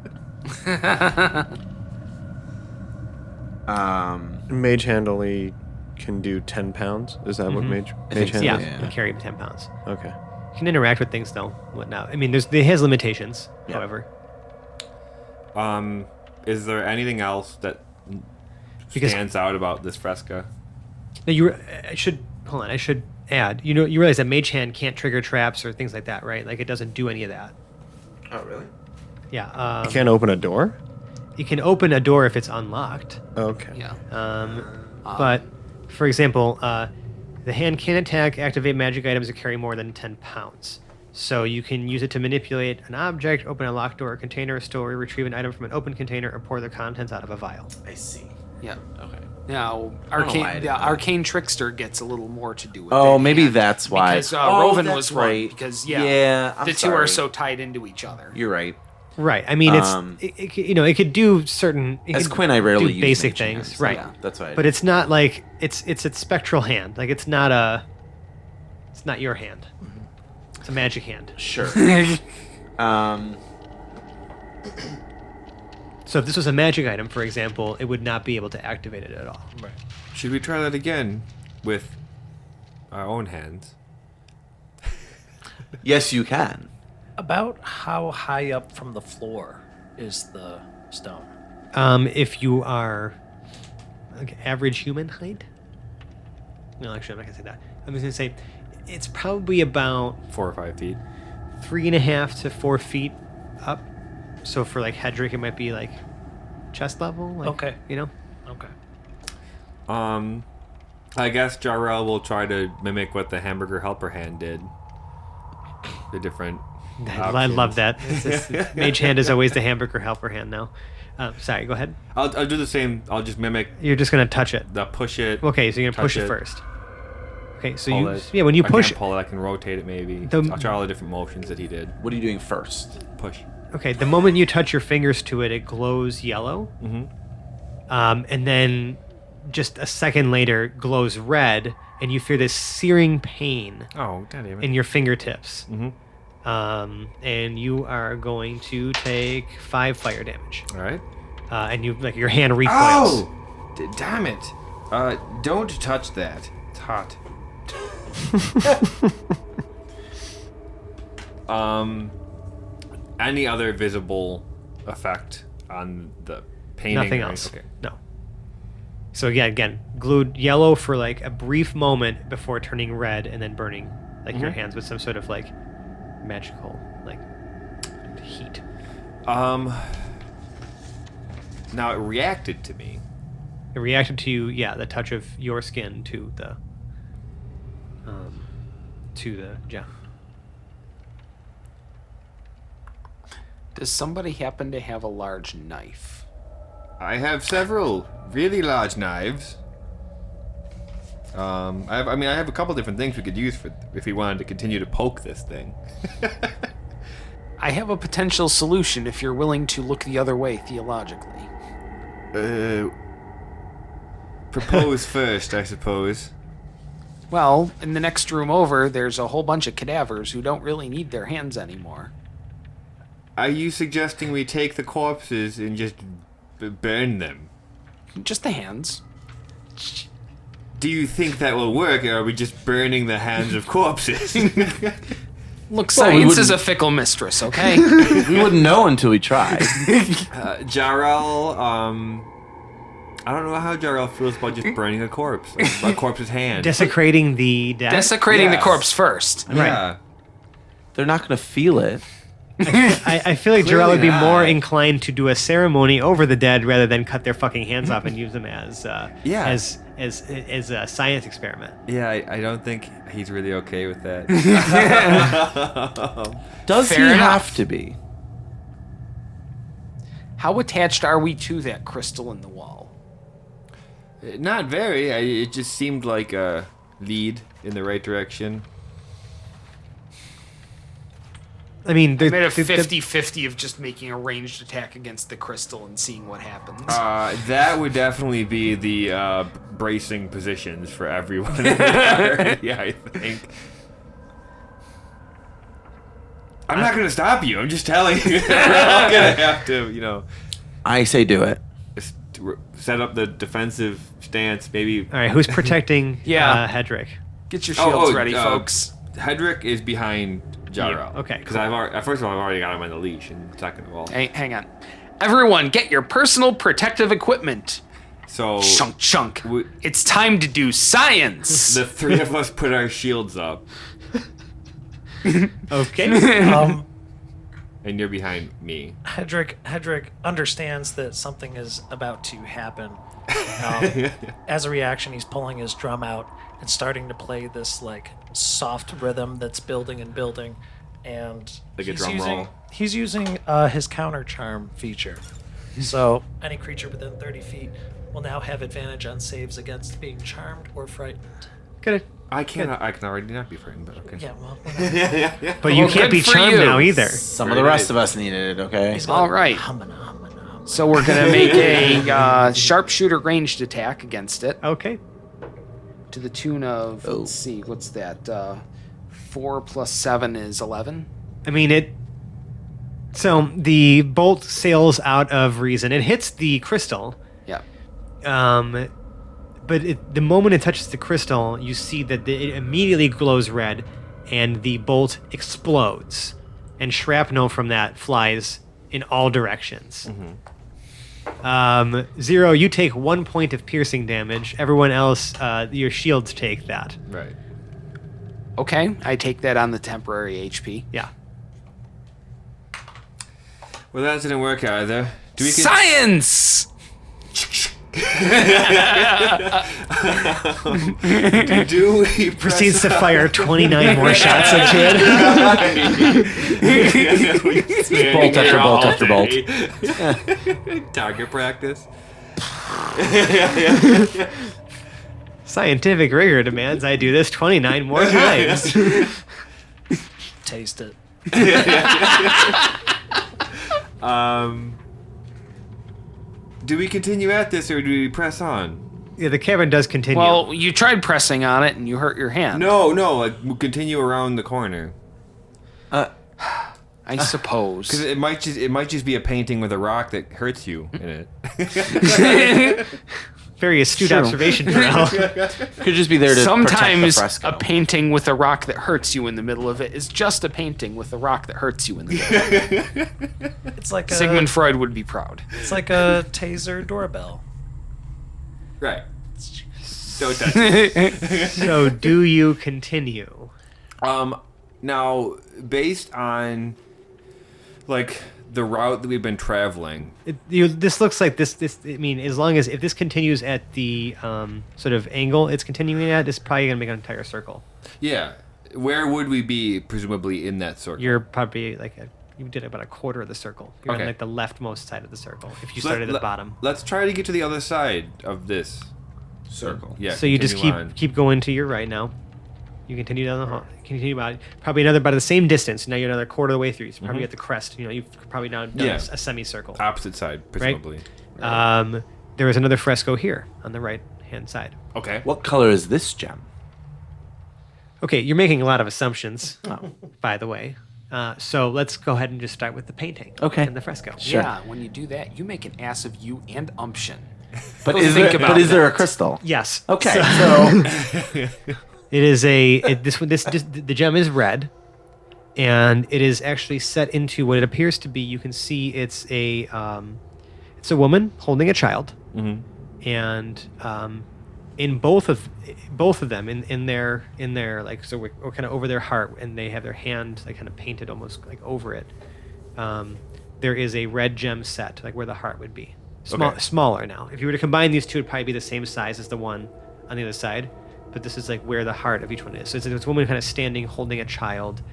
Mage hand only can do 10 pounds. Is that what mage think hand so, is? Yeah, you carry 10 pounds. Okay. You can interact with things though. Whatnot. I mean, it has limitations. Yeah. However, Is there anything else that Because- stands out about this fresco? Now I should add. You realize that Mage Hand can't trigger traps or things like that, right? Like it doesn't do any of that. Oh, really? Yeah. You can't open a door? You can open a door if it's unlocked. Okay. Yeah. But, for example, the hand can attack, activate magic items that carry more than 10 pounds. So you can use it to manipulate an object, open a locked door or container, store, retrieve an item from an open container, or pour the contents out of a vial. I see. Yeah. Okay. Now, don't know why I did that. Arcane Trickster gets a little more to do with it. Oh, maybe and that's why. Because Oh, Rovan that's was right. one. Because, Yeah, I'm the two sorry. are so tied into each other. You're right. Right. I mean, it could do certain. As could Quinn, I rarely do use basic mage things, hands, right? yeah, that's why. But it's not like it's a spectral hand. Like it's not your hand. It's a magic hand. Sure. So if this was a magic item, for example, it would not be able to activate it at all. Right. Should we try that again with our own hands? Yes, you can. About how high up from the floor is the stone? If you are like average human height. No, actually, I'm not gonna say that. I'm just gonna say it's probably about 4 or 5 feet. 3.5 to 4 feet up. So for like Hedrick, it might be like chest level. Like, Okay. You know. Okay. I guess Jarrell will try to mimic what the hamburger helper hand did. The different. I love that. Mage hand is always the hamburger helper hand now. Sorry, go ahead. I'll do the same. I'll just mimic You're just gonna touch it. the push it. Okay, so you're gonna push touch it first. Okay, so pull you it. when you I push can't pull it. I can rotate it maybe. The- I'll try all the different motions that he did. What are you doing first? Push. Okay, the moment you touch your fingers to it, it glows yellow. Mm-hmm. And then just a second later, glows red, and you feel this searing pain Oh, damn it. in your fingertips. Mm-hmm. And you are going to take 5 fire damage. All right. And you like your hand recoils. Damn it. Don't touch that. It's hot. Any other visible effect on the painting? Nothing right? else. Okay. No. So again, glued yellow for like a brief moment before turning red and then burning like your hands with some sort of like magical like heat. Now it reacted to me. It reacted to you, the touch of your skin to the gem. Does somebody happen to have a large knife? I have several really large knives. I have a couple different things we could use for if we wanted to continue to poke this thing. I have a potential solution if you're willing to look the other way theologically. Propose first, I suppose. Well, in the next room over, there's a whole bunch of cadavers who don't really need their hands anymore. Are you suggesting we take the corpses and just burn them? Just the hands. Do you think that will work, or are we just burning the hands of corpses? Look, Well, we science is a wouldn't- fickle mistress, okay? We wouldn't know until we tried. Jarrell, I don't know how Jarrell feels about just burning a corpse, like a corpse's hand. Desecrating the dead. Desecrating the Yes. corpse first. Yeah. They're not going to feel it. I feel like Clearly Jarrell would be not. more inclined to do a ceremony over the dead rather than cut their fucking hands off and use them as as a science experiment. Yeah, I don't think he's really okay with that. Does Fair he enough. have to be? How attached are we to that crystal in the wall? Not very. It just seemed like a lead in the right direction. I mean, I made a 50-50 of just making a ranged attack against the crystal and seeing what happens. That would definitely be the bracing positions for everyone in the party, I think. I'm not going to stop you. I'm just telling you. We're all going to have to, I say do it. just set up the defensive stance. Maybe. All right, who's protecting Yeah. Hedrick? Get your shields ready, uh, folks. Hedrick is behind Jarrell. Okay, Because first of all, I've already got him on the leash, and second of all, Hey, hang on. Everyone, get your personal protective equipment. So Chunk, chunk. we- It's time to do science. the three of us put our shields up, Okay. and you're behind me. Hedrick understands that something is about to happen. As a reaction, he's pulling his drum out and starting to play this like soft rhythm that's building and building, and Like a he's drum using, roll. He's using his counter charm feature. So any creature within 30 feet will now have advantage on saves against being charmed or frightened. Good. I can already not be frightened, but okay. Yeah, well, But you Well, can't good be for charmed you. now either. Some of the rest of us needed it, okay? he's going, All right. Humana. So we're gonna make a sharpshooter ranged attack against it Okay. to the tune of let's see, what's that? 4 plus 7 is 11. I mean, it. So the bolt sails out of reason. It hits the crystal. Yeah. But the moment it touches the crystal, you see that it immediately glows red, and the bolt explodes, and shrapnel from that flies in all directions. Zero, you take 1 point of piercing damage. Everyone else, your shields take that. Right. Okay, I take that on the temporary HP. Yeah. Well, that didn't work either. Do we Science! do we press Proceeds to fire 29 more shots into it. Bolt after bolt after bolt. Target practice. Scientific rigor demands I do this 29 more times. Taste it. Do we continue at this or do we press on? Yeah, the cavern does continue. Well, you tried pressing on it and you hurt your hand. No, like we'll continue around the corner. I suppose. Because it might just be a painting with a rock that hurts you in it. Very astute True. observation, Pharrell. Could just be there to protect the Sometimes fresco. a painting with a rock that hurts you in the middle of it is just a painting with a rock that hurts you in the middle. It's like Sigmund Freud would be proud. It's like a taser doorbell. Right. Don't touch it. So, do you continue? Now, based on like the route that we've been traveling, This looks like this. I mean, as long as if this continues at the sort of angle it's continuing at, it's probably gonna make an entire circle. yeah, where would we be presumably in that circle? You're probably you did about a quarter of the circle. You're on Okay. like the leftmost side of the circle. If you So started at the bottom, Let's try to get to the other side of this circle. Yeah. so you just continue on. keep going to your right now. You continue down the hall. Continue about probably about the same distance. Now you're another quarter of the way through. So probably at the crest. You've probably now done Yeah. a semicircle. opposite side, presumably. There is another fresco here on the right hand side. Okay. What color is this gem? Okay, you're making a lot of assumptions, by the way. So let's go ahead and just start with the painting. Okay. And the fresco. Sure. Yeah, when you do that, you make an ass of you and Umption. But Go is think there, about but is there a that. crystal? Yes. Okay, so It is the gem is red, and it is actually set into what it appears to be. You can see it's a woman holding a child, and in both of them in their like so we're kind of over their heart, and they have their hand like kind of painted almost like over it. There is a red gem set like where the heart would be. Smaller now. If you were to combine these two, it'd probably be the same size as the one on the other side. But this is like where the heart of each one is. So it's a woman kind of standing, holding a child,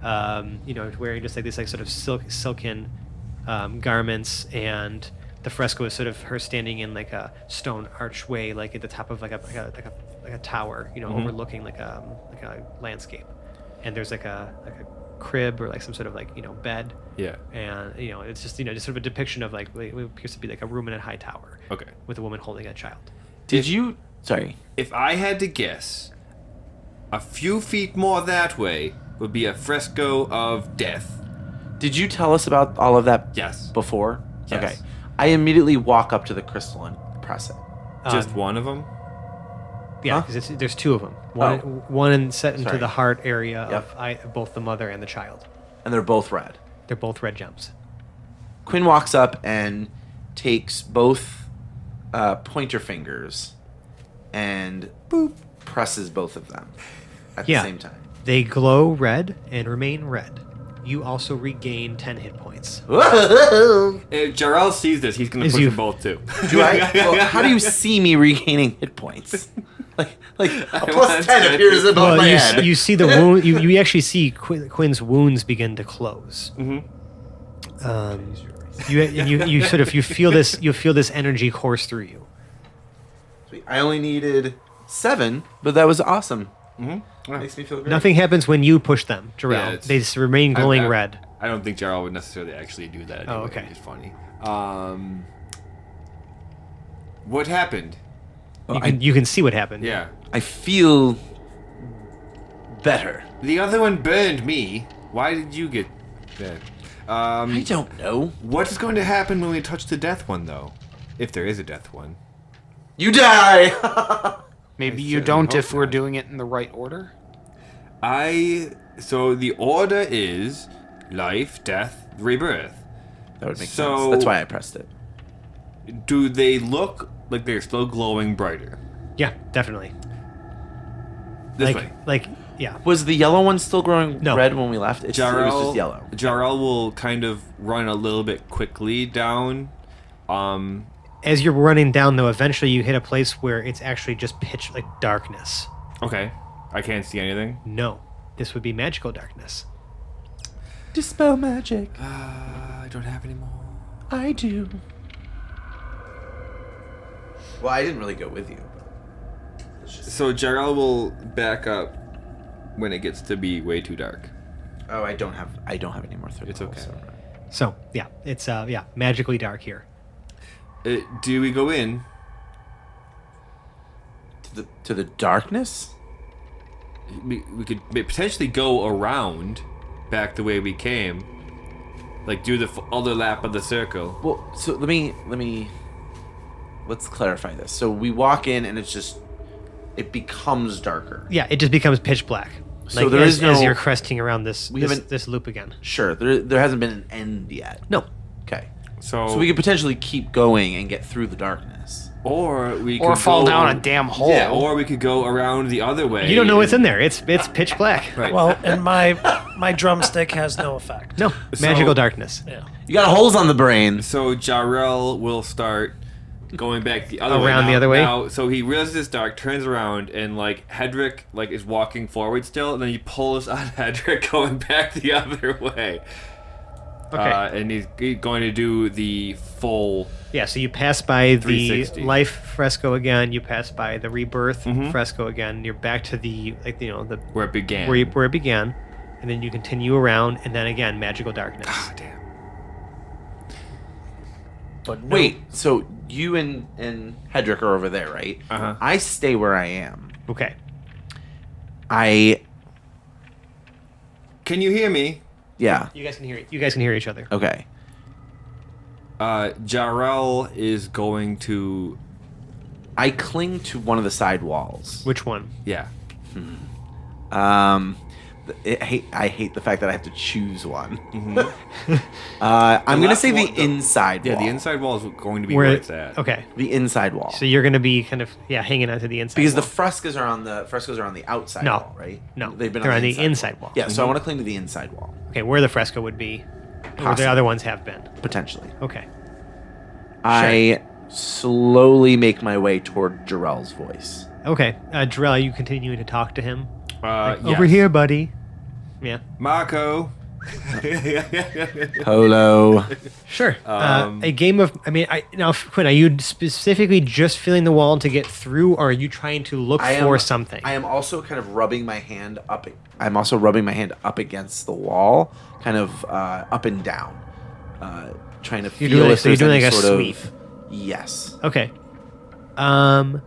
wearing just like this like sort of silken garments, and the fresco is sort of her standing in like a stone archway, like at the top of like a tower, overlooking like a landscape. And there's like a crib or like some sort of like bed. Yeah. And it's just just sort of a depiction of like what appears to be like a room in a high tower. Okay. With a woman holding a child. did you? Sorry. If I had to guess, a few feet more that way would be a fresco of death. Did you tell us about all of that? Yes. Before. Yes. Okay. I immediately walk up to the crystal and press it. Just one of them? Yeah, Huh? because there's two of them. Oh. One set into Sorry. the heart area Yep. of both the mother and the child. And they're both red. They're both red gems. Quinn walks up and takes both pointer fingers and presses both of them at the same time. They glow red and remain red. You also regain 10 hit points. If Jarrell sees this, he's gonna push them both too. Do I? Well, how do you see me regaining hit points? Like a plus 10 appears above my head. You see the wound. You actually see Quinn's wounds begin to close. You sort of feel this energy course through you. Sweet. I only needed 7, but that was awesome. Makes me feel great. Nothing happens when you push them, Jarrell. Yeah, they just remain glowing red. I don't think Jarrell would necessarily actually do that. Anyway. Oh, okay. It's funny. What happened? You can see what happened. Yeah. I feel better. The other one burned me. Why did you get that? I don't know. What's going to happen when we touch the death one, though? If there is a death one. You die! Maybe you don't if we're doing it in the right order. So the order is life, death, rebirth. That would make sense. That's why I pressed it. Do they look like they're still glowing brighter? Yeah, definitely. This way. Yeah. Was the yellow one still growing No. red when we left? It was just yellow. Jarrell will kind of run a little bit quickly down. As you're running down, though, eventually you hit a place where it's actually just pitch like darkness. Okay. I can't see anything. No, this would be magical darkness. Dispel magic. I don't have any more. I do. Well, I didn't really go with you. So Jarrell will back up when it gets to be way too dark. Oh, I don't have any more third It's level, okay. So yeah, it's magically dark here. Do we go in? To the darkness? We could potentially go around back the way we came. Like do the other lap of the circle. Well, so let's clarify this. So we walk in and it becomes darker. Yeah, it just becomes pitch black. So there is no, as you're cresting around this loop again. Sure, there hasn't been an end yet. No. Okay. So we could potentially keep going and get through the darkness. Or we could fall go, down a damn hole. Yeah, or we could go around the other way. You don't know what's in there. It's pitch black. Right. Well, and my drumstick has no effect. No, magical darkness. Yeah. You got holes on the brain. So Jarrell will start going back the other way. Around the other way? Now, so he realizes it's dark, turns around, and Hedrick is walking forward still, and then he pulls on Hedrick going back the other way. Okay. And he's going to do the full. Yeah, so you pass by the 360. life fresco again. You pass by the rebirth fresco again. You're back to the Where it began. where it began, and then you continue around, and then again magical darkness. Ah, damn. But no, Wait, so you and Hedrick are over there, right? Uh-huh. I stay where I am. Okay. Can you hear me? Yeah. You guys can hear each other. Okay. Jarrell is going to. I cling to one of the side walls. Which one? Yeah. I hate the fact that I have to choose one. I'm going to say the inside wall. Yeah, the inside wall is going to be where it's at. Okay. The inside wall. So you're going to be kind of hanging onto the inside Because wall. the frescoes are on the outside No. wall, right? No, They're on the inside wall. Yeah, so I want to cling to the inside wall, Okay, where the fresco would be, where the Possibly. other ones have been. potentially. Okay. I slowly make my way toward Jarrell's voice. Okay. Jarrell, you continue to talk to him. Yes. Over here, buddy. Yeah. Marco. Polo. Sure. A game of. Now, Quinn, are you specifically just feeling the wall to get through, or are you trying to look for something? I am also kind of rubbing my hand up. I'm also rubbing my hand up against the wall, kind of up and down, trying to feel doing- if so you're there's doing any like a sort sweep. of. Yes. Okay. I'm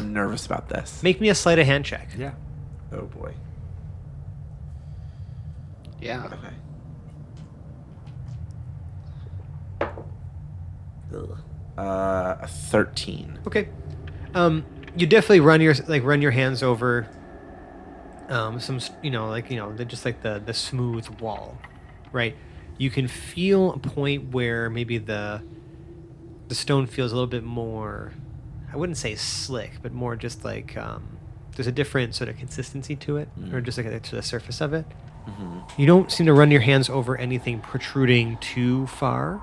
nervous about this. Make me a sleight of hand check. Yeah. Oh boy. Yeah. Okay. A 13. Okay. You definitely run your hands over some the smooth wall, right? You can feel a point where maybe the stone feels a little bit more, I wouldn't say slick, but more just like there's a different sort of consistency to it, or just like to the surface of it. You don't seem to run your hands over anything protruding too far,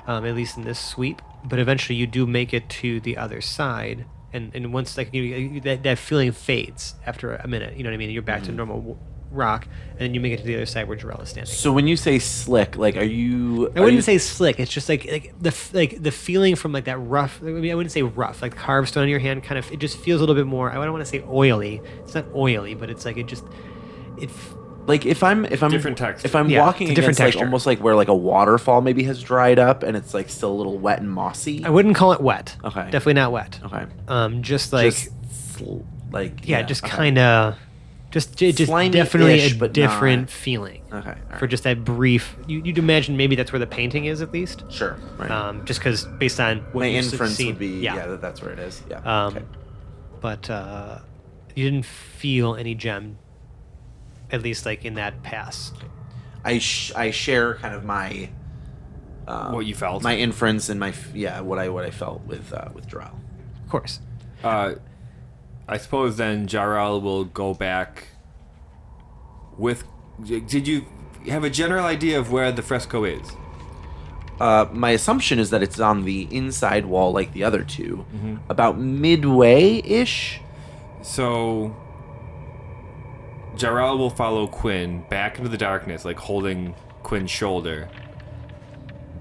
at least in this sweep. But eventually, you do make it to the other side, and once like that feeling fades after a minute. You know what I mean? You're back to normal rock, and then you make it to the other side where Jarrell is standing. So when you say slick, like, are you? I wouldn't say slick. It's just like the feeling from like that rough. I mean, I wouldn't say rough. Like carved stone in your hand, kind of. It just feels a little bit more. I don't want to say oily. It's not oily, but it's like it. Like if I'm Different texture. if I'm Yeah, walking it's a different against like texture. almost like where like a waterfall maybe has dried up and it's like still a little wet and mossy. I wouldn't call it wet. Okay. Definitely not wet. Okay. Just like like just okay. kind of, just Slimy-ish, definitely a but different not- feeling. Okay. all For right. just that brief, you'd imagine maybe that's where the painting is at least. Sure. Right. Just because based on what My you've inference seen, would be that's where it is. Yeah. Okay. But you didn't feel any gem, at least like in that pass. I share kind of my What you felt. my inference and my what I felt with Jarrell. Of course. I suppose then Jarrell will go back with. Did you have a general idea of where the fresco is? My assumption is that it's on the inside wall like the other two, about midway-ish. So Jarrell will follow Quinn back into the darkness, like holding Quinn's shoulder.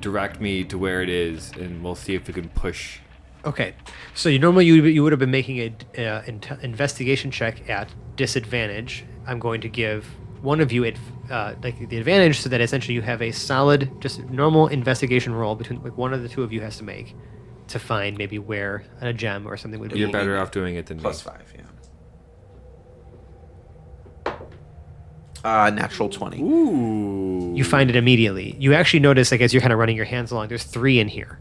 Direct me to where it is, and we'll see if we can push. Okay, so you would have been making a investigation check at disadvantage. I'm going to give one of you like the advantage, so that essentially you have a solid, just normal investigation roll between like one of the two of you has to make to find maybe where a gem or something would be. You're better off doing it than me. +5, yeah. Natural 20. Ooh. You find it immediately. You actually notice, like as you're kind of running your hands along, there's 3 in here.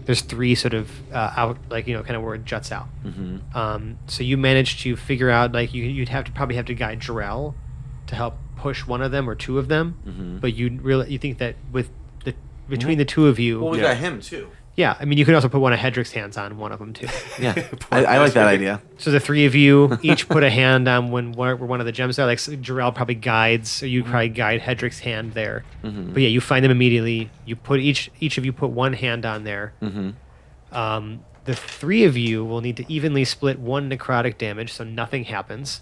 There's 3 sort of out, like kind of where it juts out. So you managed to figure out, like you'd probably have to guide Jarrell to help push one of them or 2 of them. But you think that between the 2 of you, Well, we got him too. yeah. I mean, you could also put one of Hedrick's hands on one of them too. Yeah, I like that idea. So the 3 of you each put a hand on where one of the gems are. Like Jarrell probably guides, or you probably guide Hedrick's hand there. But yeah, you find them immediately. You put each of you put one hand on there. The 3 of you will need to evenly split 1 necrotic damage, so nothing happens.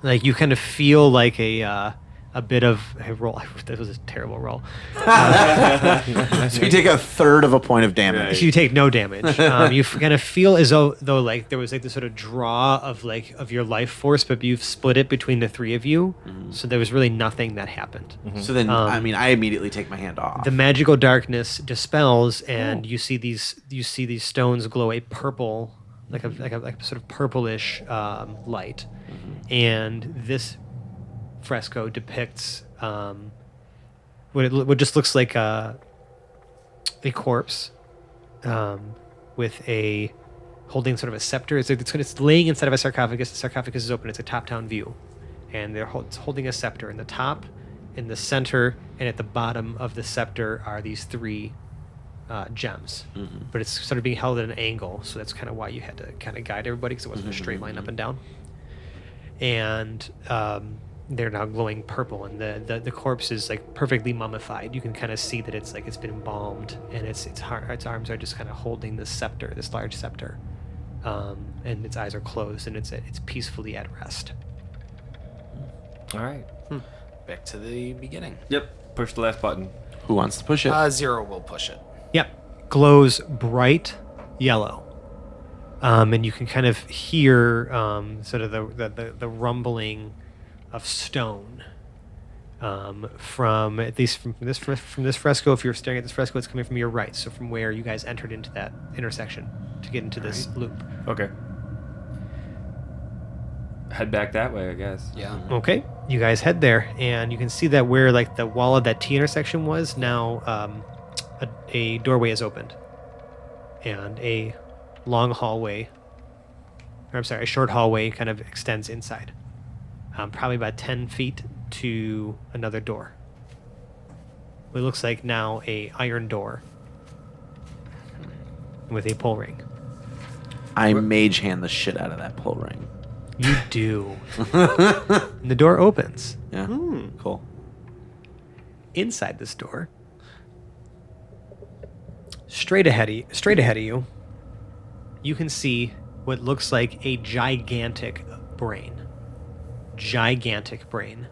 Like you kind of feel like a bit of a roll. That was a terrible roll. So you take a third of a point of damage. You take no damage. You kind of feel as though like there was like this sort of draw of your life force, but you've split it between the 3 of you, so there was really nothing that happened. So then, I mean, I immediately take my hand off. The magical darkness dispels, and you see these stones glow a purple, like a sort of purplish light, and this fresco depicts what just looks like a corpse with a holding sort of a scepter. It's laying inside of a sarcophagus. The sarcophagus is open. It's a top-down view, and it's holding a scepter. In the top, in the center, and at the bottom of the scepter are these 3 gems. But it's sort of being held at an angle, so that's kind of why you had to kind of guide everybody, because it wasn't a straight line up and down. And they're now glowing purple, and the corpse is like perfectly mummified. You can kind of see that it's been embalmed, and its arms are just kind of holding this scepter, this large scepter, and its eyes are closed, and it's peacefully at rest. All right. Back to the beginning. Yep. Push the last button. Who wants to push it? 0 will push it. Yep, glows bright yellow, and you can kind of hear sort of the rumbling of stone from this fresco. If you're staring at this fresco, it's coming from your right, so from where you guys entered into that intersection to get into this loop. Okay. Head back that way, I guess. Yeah. Okay, you guys head there, and you can see that where like the wall of that T intersection was now, a doorway is opened, and a long hallway, or I'm sorry, a short hallway kind of extends inside, probably about 10 feet to another door. what looks like now a iron door with a pull ring. I mage hand the shit out of that pull ring. You do. And the door opens. Yeah. Cool. Inside this door, straight ahead of you, you can see what looks like a gigantic brain. Gigantic brain.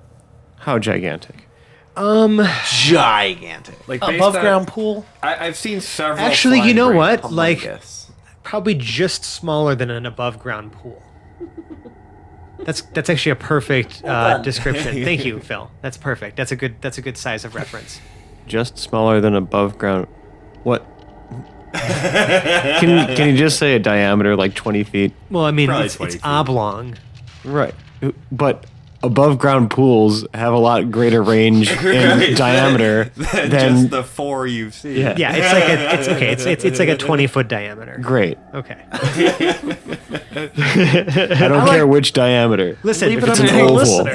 How gigantic? Gigantic. Like based Above on- ground pool. I've seen several. Actually, you flying know brains. what? Like, Humongous. probably just smaller than an above ground pool. That's actually a perfect description. Thank you, Phil. That's perfect. That's a good size of reference. Just smaller than above ground. What? Can you just say a diameter like 20 feet? Well, I mean, Probably it's 20 feet. oblong. Right. But above ground pools have a lot greater range in diameter than than. just the 4 you've seen. Yeah. Yeah, it's like a 20-foot diameter. Great. Okay. I don't care which diameter. Listen, Leave if it it's up an to the oval. listener.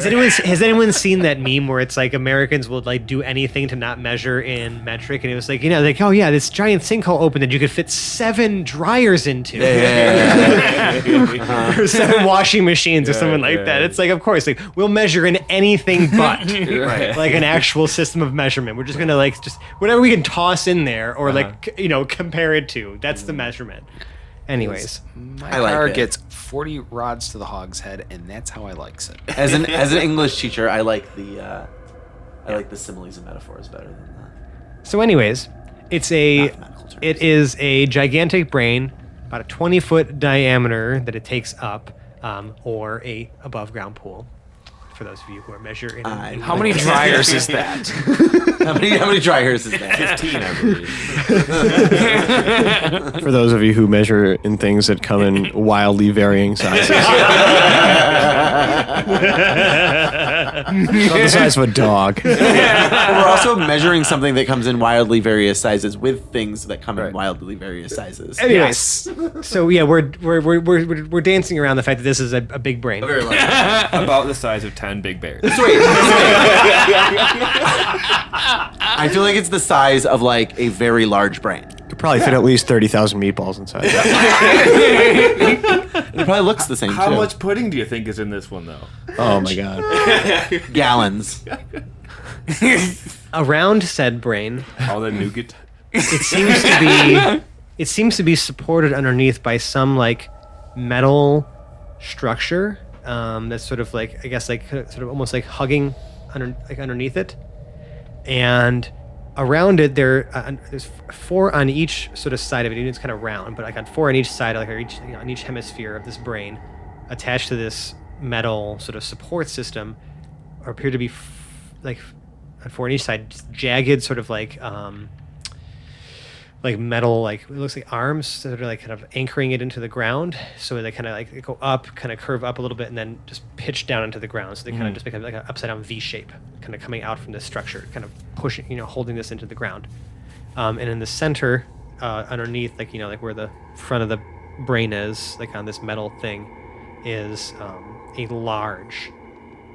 Has anyone seen that meme where it's like Americans will like do anything to not measure in metric, and it was like, like, oh yeah, this giant sinkhole opened that you could fit 7 dryers into, or 7 washing machines, or something like that. It's like, of course, like we'll measure in anything but like an actual system of measurement. We're just gonna like just whatever we can toss in there, or like compare it to. That's the measurement. Anyways, My I like car it. gets 40 rods to the hogshead, and that's how I likes it. As an English teacher, I like the similes and metaphors better than that. so anyways, it is a gigantic brain, about a 20-foot diameter that it takes up, or a above ground pool. For those of you who are measuring, How many dryers is that? How many dryers is that? 15, I believe. For those of you who measure in things that come in wildly varying sizes. Not the size of a dog. We're also measuring something that comes in wildly various sizes with things that come in wildly various sizes. Anyways, so yeah, we're dancing around the fact that this is a big brain. Very large. About the size of 10 big bears. I feel like it's the size of like a very large brain. Could probably fit at least 30,000 meatballs inside. It probably looks the same How too. much pudding do you think is in this one, though? Oh my god. Gallons. Around said brain, All the nougat. it seems to be supported underneath by some like metal structure that's sort of like, I guess, like sort of almost like hugging underneath it, and around it there's 4 on each sort of side of it. It's kind of round, but like on 4 on each side, like on each hemisphere of this brain, attached to this metal sort of support system, or appear to be like on 4 on each side, just jagged sort of like metal, like it looks like arms that are like kind of anchoring it into the ground, so they kind of like go up, kind of curve up a little bit, and then just pitch down into the ground. So they kind of just become like an upside down V shape, kind of coming out from this structure, kind of pushing, holding this into the ground. And in the center, underneath, like like where the front of the brain is, like on this metal thing, is a large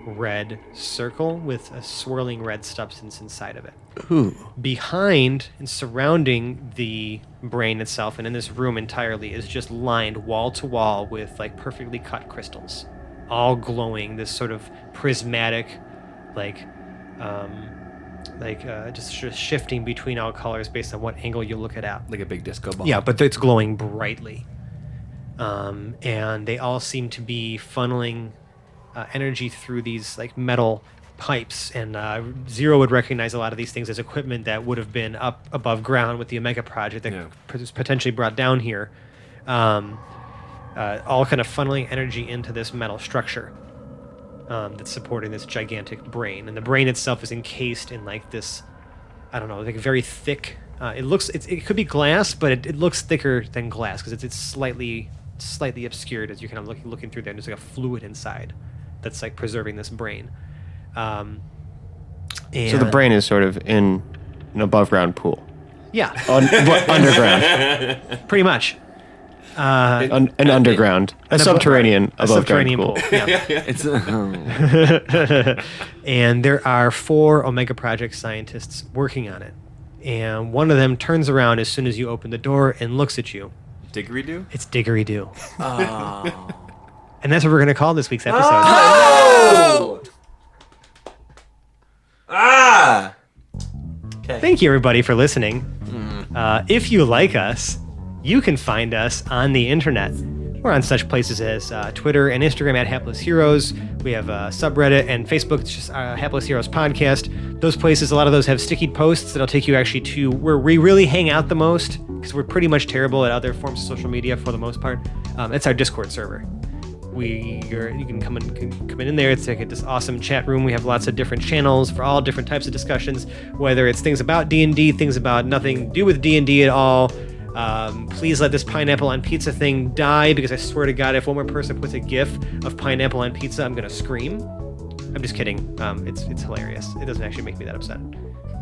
red circle with a swirling red substance inside of it. Ooh. Behind and surrounding the brain itself, and in this room entirely, is just lined wall to wall with like perfectly cut crystals, all glowing this sort of prismatic, just sort of shifting between all colors based on what angle you look at. Like a big disco ball. Yeah, but it's glowing brightly. And they all seem to be funneling energy through these like metal pipes, and Zero would recognize a lot of these things as equipment that would have been up above ground with the Omega project that was potentially brought down here, all kind of funneling energy into this metal structure that's supporting this gigantic brain. And the brain itself is encased in like this, I don't know, like very thick, it could be glass, but it looks thicker than glass because it's slightly obscured as you're kind of looking through there, and there's like a fluid inside that's like preserving this brain. So the brain is sort of in an above ground pool. Yeah, Underground. pretty much. An underground, a subterranean above ground pool. Yeah. It's And there are 4 Omega Project scientists working on it. And one of them turns around as soon as you open the door and looks at you. Didgeridoo? It's Diggery-Doo. And that's what we're going to call this week's episode. Thank you, everybody, for listening. If you like us, you can find us on the internet. We're on such places as Twitter and Instagram at Hapless Heroes. We have a subreddit and Facebook. It's just Hapless Heroes Podcast. Those places, a lot of those have sticky posts that'll take you actually to where we really hang out the most, because we're pretty much terrible at other forms of social media for the most part. It's our Discord server. You can come in there. It's like this awesome chat room. We have lots of different channels for all different types of discussions, whether it's things about D&D, things about nothing to do with D&D at all. Please let this pineapple on pizza thing die, because I swear to God, if one more person puts a GIF of pineapple on pizza, I'm gonna scream. I'm just kidding. It's hilarious. It doesn't actually make me that upset.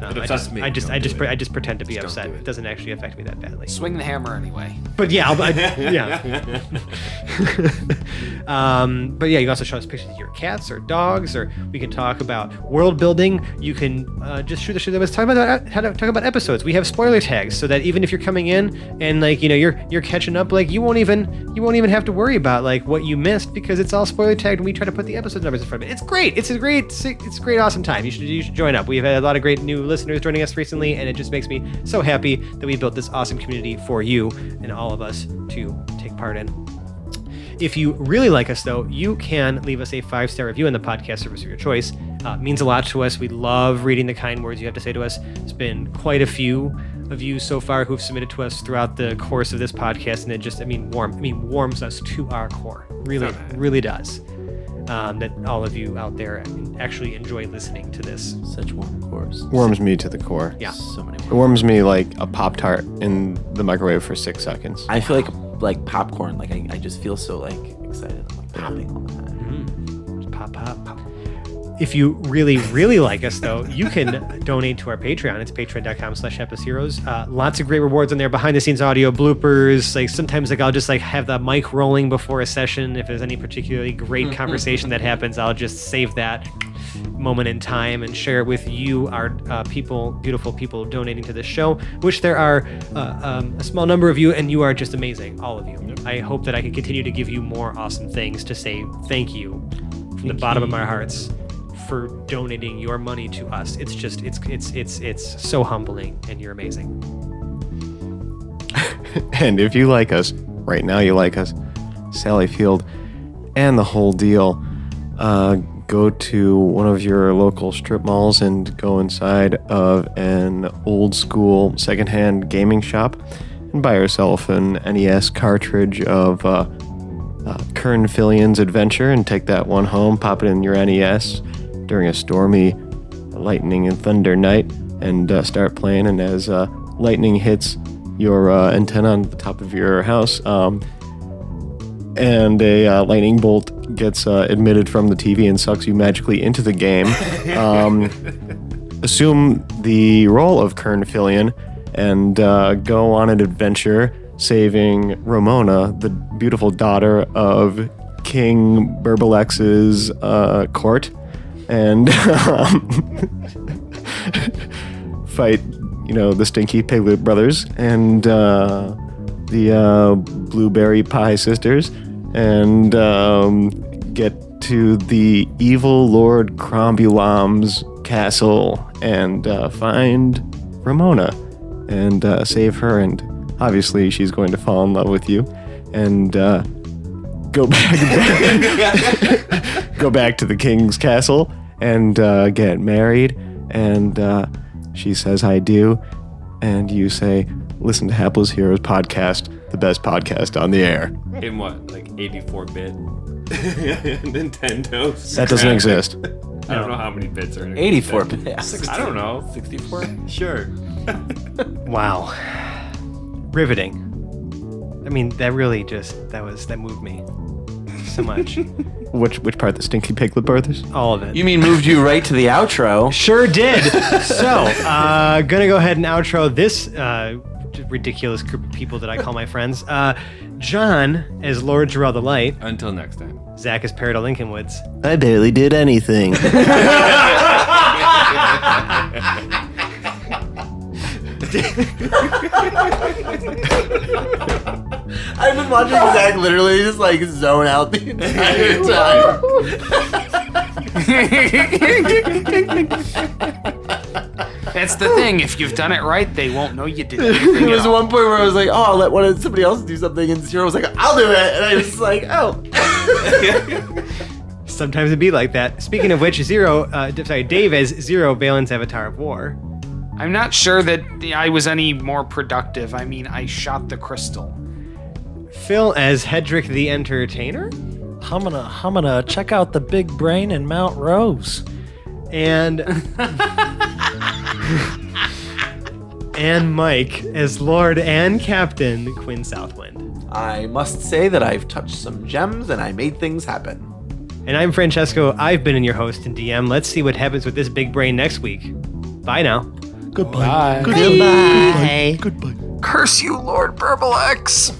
It upsets me. I just Don't do it. pretend to be Just upset. don't do It it. doesn't actually affect me that badly. Swing the hammer anyway. But yeah, but yeah, you can also show us pictures of your cats or dogs, or we can talk about world building. You can just shoot the shit. Let's talk about how to talk about episodes. We have spoiler tags, so that even if you're coming in and you're catching up, you won't even have to worry about what you missed, because it's all spoiler tagged, and we try to put the episode numbers in front of it. It's great. It's a great awesome time. You should join up. We've had a lot of great new listeners joining us recently, and it just makes me so happy that we built this awesome community for you and all of us to take part in. If you really like us, though, you can leave us a 5-star review in the podcast service of your choice. It means a lot to us. We love reading the kind words you have to say to us. There's been quite a few of you so far who've submitted to us throughout the course of this podcast, and it just, warms us to our core. Really does. That all of you out there actually enjoy listening to this. such warm cores. Warms me to the core. Yeah. So many. It warms me like a Pop-Tart in the microwave for 6 seconds. I feel like popcorn. I just feel so excited. I'm popping all the time. Pop, pop, pop. If you really, really like us, though, you can donate to our Patreon. It's patreon.com/HaplessHeroes. Lots of great rewards on there. Behind the scenes audio, bloopers. Sometimes I'll just have the mic rolling before a session. If there's any particularly great conversation that happens, I'll just save that moment in time and share it with you, our beautiful people donating to this show, which there are a small number of you, and you are just amazing, all of you. I hope that I can continue to give you more awesome things to say thank you from the bottom of our hearts for donating your money to us. It's so humbling, and you're amazing. And if you like us, right now you like us, Sally Field, and the whole deal, go to one of your local strip malls and go inside of an old school secondhand gaming shop and buy yourself an NES cartridge of Kern Fillion's Adventure, and take that one home, pop it in your NES during a stormy lightning and thunder night, and start playing. And as lightning hits your antenna on the top of your house, and a lightning bolt gets emitted from the TV and sucks you magically into the game, assume the role of Kern Fillion and go on an adventure saving Ramona, the beautiful daughter of King Burbalex's court, and fight, the Stinky Piglet brothers and the Blueberry Pie sisters, and get to the evil Lord Crombulam's castle and find Ramona and save her. And obviously she's going to fall in love with you and go back to the king's castle and get married. And she says, "I do." And you say, "Listen to Hapless Heroes podcast, the best podcast on the air." In what, 84-bit Nintendo? That doesn't exist. I don't know how many bits are in it. 84 bits. I don't know. 64. Sure. Wow. Riveting. That really that moved me so much. Which part? The Stinky Piglet brothers? All of it. You mean moved you right to the outro? Sure did. So, gonna go ahead and outro this ridiculous group of people that I call my friends. John as Lord Jarrell the Light. Until next time. Zach as Peridot Lincolnwoods. I barely did anything. I've been watching Zach literally just like zone out the entire time. That's the thing. If you've done it right, they won't know you did anything. There was at all. one point where I was like, "Oh, I'll let somebody else do something," and Zero was like, "I'll do it," and I was just like, "Oh." Sometimes it'd be like that. Speaking of which, Dave as Zero, Balin's Avatar of War. I'm not sure that I was any more productive. I mean, I shot the crystal. Phil as Hedrick the Entertainer. I'm gonna check out the big brain in Mount Rose. And and Mike as Lord and Captain Quinn Southwind. I must say that I've touched some gems and I made things happen. And I'm Francesco. I've been your host and DM. Let's see what happens with this big brain next week. Bye now. Goodbye. Goodbye. Curse you, Lord Burblex!